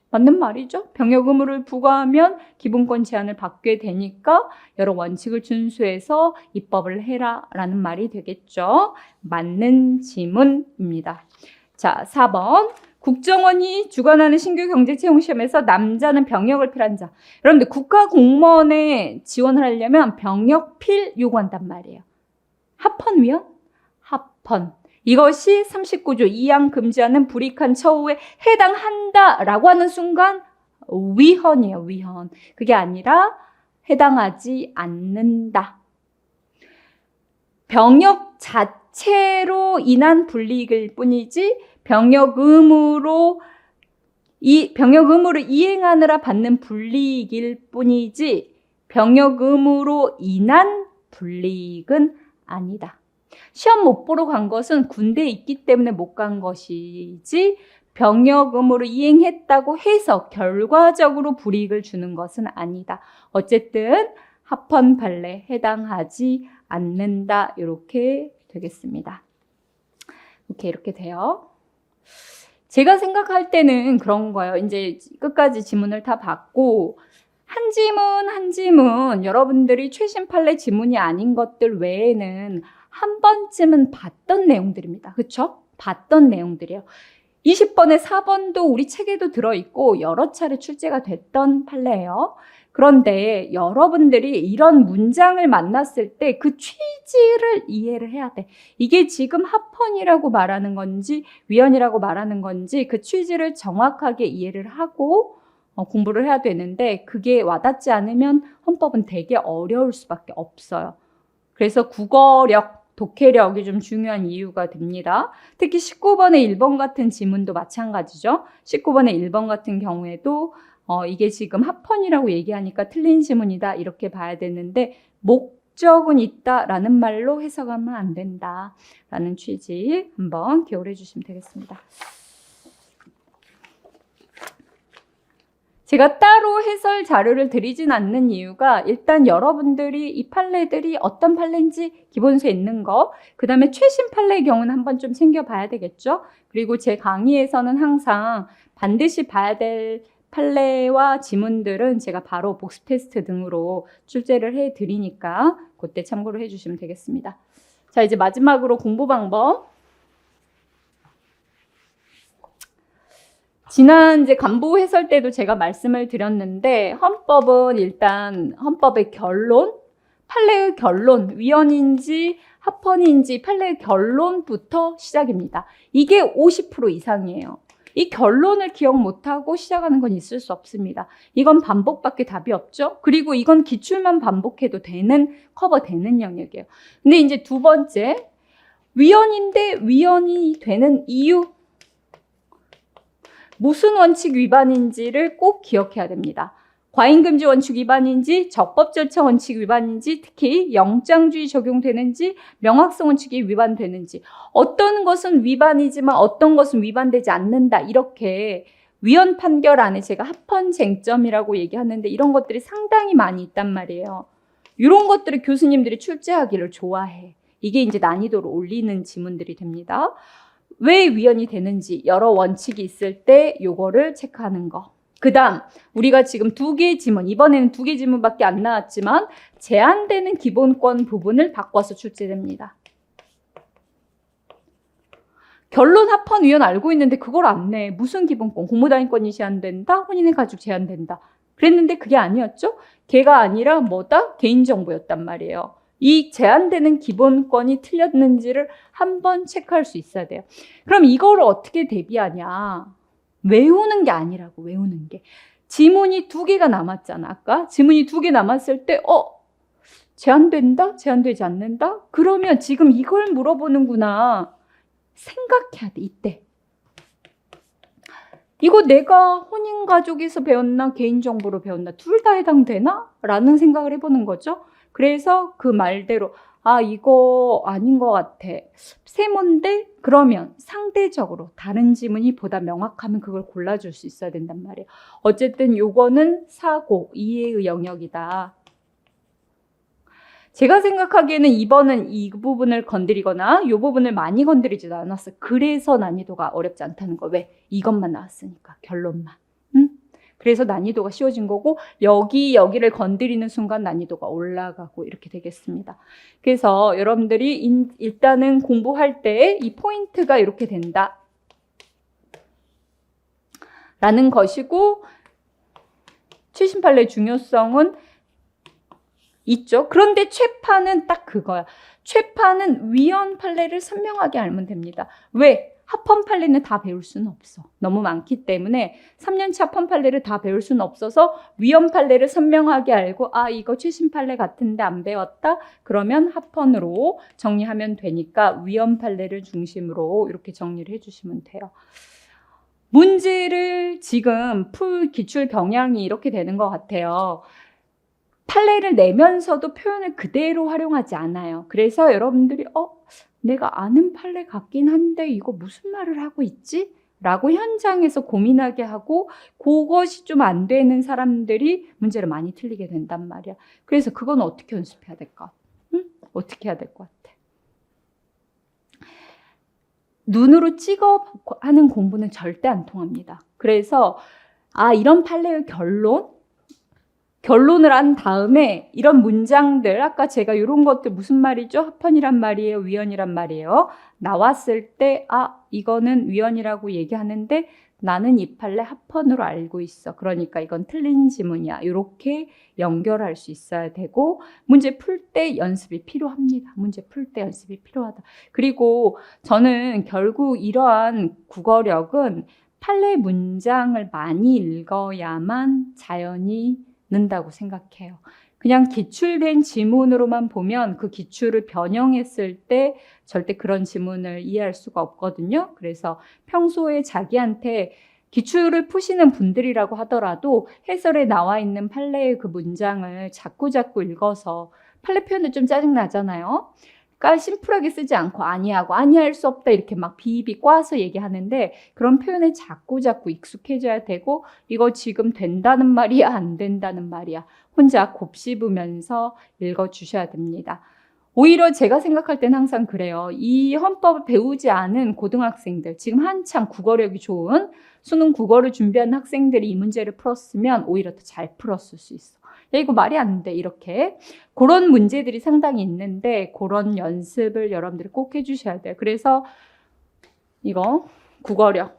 맞는 말이죠. 병역 의무를 부과하면 기본권 제한을 받게 되니까 여러 원칙을 준수해서 입법을 해라라는 말이 되겠죠. 맞는 지문입니다. 자, 4번. 국정원이 주관하는 신규 경제채용시험에서 남자는 병역을 필요한 자. 여러분들 국가공무원에 지원을 하려면 병역필 요구한단 말이에요. 합헌 위헌? 합헌. 이것이 39조 2항 금지하는 불이익한 처우에 해당한다라고 하는 순간 위헌이에요. 위헌. 그게 아니라 해당하지 않는다. 병역 자체로 인한 불이익일 뿐이지 병역 의무를 이행하느라 받는 불이익일 뿐이지 병역 의무로 인한 불이익은 아니다. 시험 못 보러 간 것은 군대에 있기 때문에 못 간 것이지 병역 의무를 이행했다고 해서 결과적으로 불이익을 주는 것은 아니다. 어쨌든 합헌 판례 해당하지 않는다. 이렇게 되겠습니다. 이렇게 돼요. 제가 생각할 때는 그런 거예요. 이제 끝까지 지문을 다 봤고 한 지문 여러분들이 최신 판례 지문이 아닌 것들 외에는 한 번쯤은 봤던 내용들입니다. 그렇죠? 봤던 내용들이에요. 20번에 4번도 우리 책에도 들어있고 여러 차례 출제가 됐던 판례예요. 그런데 여러분들이 이런 문장을 만났을 때 그 취지를 이해를 해야 돼. 이게 지금 합헌이라고 말하는 건지 위헌이라고 말하는 건지 그 취지를 정확하게 이해를 하고 공부를 해야 되는데 그게 와닿지 않으면 헌법은 되게 어려울 수밖에 없어요. 그래서 국어력, 독해력이 좀 중요한 이유가 됩니다. 특히 19번의 1번 같은 지문도 마찬가지죠. 19번의 1번 같은 경우에도 이게 지금 합헌이라고 얘기하니까 틀린 지문이다 이렇게 봐야 되는데 목적은 있다라는 말로 해석하면 안 된다라는 취지 한번 기억을 해주시면 되겠습니다. 제가 따로 해설 자료를 드리진 않는 이유가 일단 여러분들이 이 판례들이 어떤 판례인지 기본서에 있는 거, 그 다음에 최신 판례의 경우는 한번 좀 챙겨봐야 되겠죠. 그리고 제 강의에서는 항상 반드시 봐야 될 판례와 지문들은 제가 바로 복습 테스트 등으로 출제를 해드리니까 그때 참고를 해주시면 되겠습니다. 자, 이제 마지막으로 공부 방법. 지난 이제 간부 해설 때도 제가 말씀을 드렸는데 헌법은 일단 헌법의 결론, 판례의 결론, 위헌인지 합헌인지 판례의 결론부터 시작입니다. 이게 50% 이상이에요. 이 결론을 기억 못하고 시작하는 건 있을 수 없습니다. 이건 반복밖에 답이 없죠. 그리고 이건 기출만 반복해도 되는, 커버되는 영역이에요. 근데 이제 두 번째, 위헌인데 위헌이 되는 이유, 무슨 원칙 위반인지를 꼭 기억해야 됩니다. 과잉금지 원칙 위반인지, 적법 절차 원칙 위반인지, 특히 영장주의 적용되는지, 명확성 원칙이 위반되는지, 어떤 것은 위반이지만 어떤 것은 위반되지 않는다. 이렇게 위헌 판결 안에 제가 합헌 쟁점이라고 얘기하는데 이런 것들이 상당히 많이 있단 말이에요. 이런 것들을 교수님들이 출제하기를 좋아해. 이게 이제 난이도를 올리는 지문들이 됩니다. 왜 위헌이 되는지 여러 원칙이 있을 때 요거를 체크하는 거. 그 다음 우리가 지금 2개의 지문, 이번에는 2개 지문밖에 안 나왔지만 제한되는 기본권 부분을 바꿔서 출제됩니다. 결론 합헌 위헌 알고 있는데 그걸 안 내. 무슨 기본권? 공무단위권이 제한된다? 혼인의 가족 제한된다. 그랬는데 그게 아니었죠? 걔가 아니라 뭐다? 개인정보였단 말이에요. 이 제한되는 기본권이 틀렸는지를 한번 체크할 수 있어야 돼요. 그럼 이거를 어떻게 대비하냐? 외우는 게 아니라고, 외우는 게. 지문이 2개가 남았잖아, 아까. 지문이 2개 남았을 때, 제한된다? 제한되지 않는다? 그러면 지금 이걸 물어보는구나. 생각해야 돼, 이때. 이거 내가 혼인가족에서 배웠나, 개인정보로 배웠나, 둘 다 해당되나? 라는 생각을 해보는 거죠. 그래서 그 말대로 이거 아닌 것 같아. 세모인데 그러면 상대적으로 다른 지문이 보다 명확하면 그걸 골라줄 수 있어야 된단 말이에요. 어쨌든 요거는 사고, 이해의 영역이다. 제가 생각하기에는 이번은 이 부분을 건드리거나 이 부분을 많이 건드리지도 않았어요. 그래서 난이도가 어렵지 않다는 거. 왜? 이것만 나왔으니까, 결론만. 그래서 난이도가 쉬워진 거고 여기를 건드리는 순간 난이도가 올라가고 이렇게 되겠습니다. 그래서 여러분들이 일단은 공부할 때 이 포인트가 이렇게 된다 라는 것이고 최신 판례의 중요성은 있죠. 그런데 최판은 딱 그거야. 최판은 위헌 판례를 선명하게 알면 됩니다. 왜? 합헌 판례는 다 배울 수는 없어. 너무 많기 때문에 3년치 합헌 판례를 다 배울 수는 없어서 위헌 판례를 선명하게 알고 이거 최신 판례 같은데 안 배웠다? 그러면 합헌으로 정리하면 되니까 위헌 판례를 중심으로 이렇게 정리를 해주시면 돼요. 문제를 지금 풀 기출 경향이 이렇게 되는 것 같아요. 판례를 내면서도 표현을 그대로 활용하지 않아요. 그래서 여러분들이 내가 아는 판례 같긴 한데 이거 무슨 말을 하고 있지? 라고 현장에서 고민하게 하고 그것이 좀 안 되는 사람들이 문제를 많이 틀리게 된단 말이야. 그래서 그건 어떻게 연습해야 될까? 어떻게 해야 될 것 같아? 눈으로 찍어 하는 공부는 절대 안 통합니다. 그래서 이런 판례의 결론을 한 다음에 이런 문장들, 아까 제가 이런 것들 무슨 말이죠? 합헌이란 말이에요? 위헌이란 말이에요? 나왔을 때 이거는 위헌이라고 얘기하는데 나는 이 판례 합헌으로 알고 있어. 그러니까 이건 틀린 지문이야. 이렇게 연결할 수 있어야 되고 문제 풀 때 연습이 필요합니다. 문제 풀 때 연습이 필요하다. 그리고 저는 결국 이러한 국어력은 판례 문장을 많이 읽어야만 자연히 는다고 생각해요. 그냥 기출된 지문으로만 보면 그 기출을 변형했을 때 절대 그런 지문을 이해할 수가 없거든요. 그래서 평소에 자기한테 기출을 푸시는 분들이라고 하더라도 해설에 나와 있는 판례의 그 문장을 자꾸자꾸 읽어서 판례 표현은 좀 짜증나잖아요. 그러니까 심플하게 쓰지 않고 아니하고 아니할 수 없다 이렇게 막 비비 꽈서 얘기하는데 그런 표현에 자꾸자꾸 익숙해져야 되고 이거 지금 된다는 말이야 안 된다는 말이야 혼자 곱씹으면서 읽어주셔야 됩니다. 오히려 제가 생각할 땐 항상 그래요. 이 헌법을 배우지 않은 고등학생들, 지금 한창 국어력이 좋은 수능 국어를 준비하는 학생들이 이 문제를 풀었으면 오히려 더 잘 풀었을 수 있어. 야, 이거 말이 안 돼. 이렇게. 그런 문제들이 상당히 있는데 그런 연습을 여러분들이 꼭 해주셔야 돼요. 그래서 이거 국어력.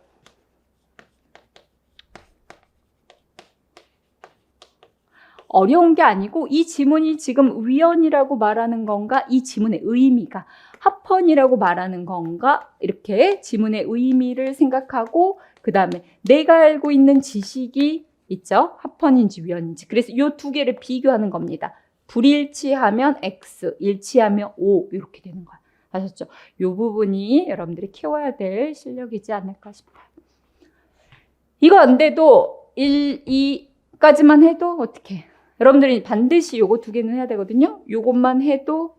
어려운 게 아니고 이 지문이 지금 위헌이라고 말하는 건가? 이 지문의 의미가 합헌이라고 말하는 건가? 이렇게 지문의 의미를 생각하고 그 다음에 내가 알고 있는 지식이 있죠? 합헌인지 위헌인지. 그래서 이 두 개를 비교하는 겁니다. 불일치하면 X, 일치하면 O 이렇게 되는 거예요. 아셨죠? 이 부분이 여러분들이 키워야 될 실력이지 않을까 싶어요. 이거 안 돼도 1, 2까지만 해도 어떻게? 여러분들이 반드시 요거 두 개는 해야 되거든요. 요것만 해도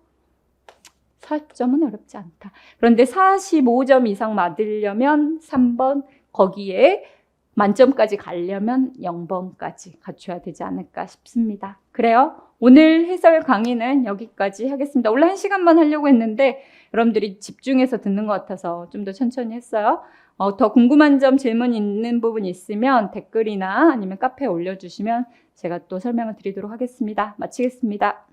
40점은 어렵지 않다. 그런데 45점 이상 맞으려면 3번, 거기에 만점까지 가려면 0번까지 갖춰야 되지 않을까 싶습니다. 그래요. 오늘 해설 강의는 여기까지 하겠습니다. 원래 1시간만 하려고 했는데 여러분들이 집중해서 듣는 것 같아서 좀 더 천천히 했어요. 더 궁금한 점, 질문 있는 부분 있으면 댓글이나 아니면 카페에 올려주시면 제가 또 설명을 드리도록 하겠습니다. 마치겠습니다.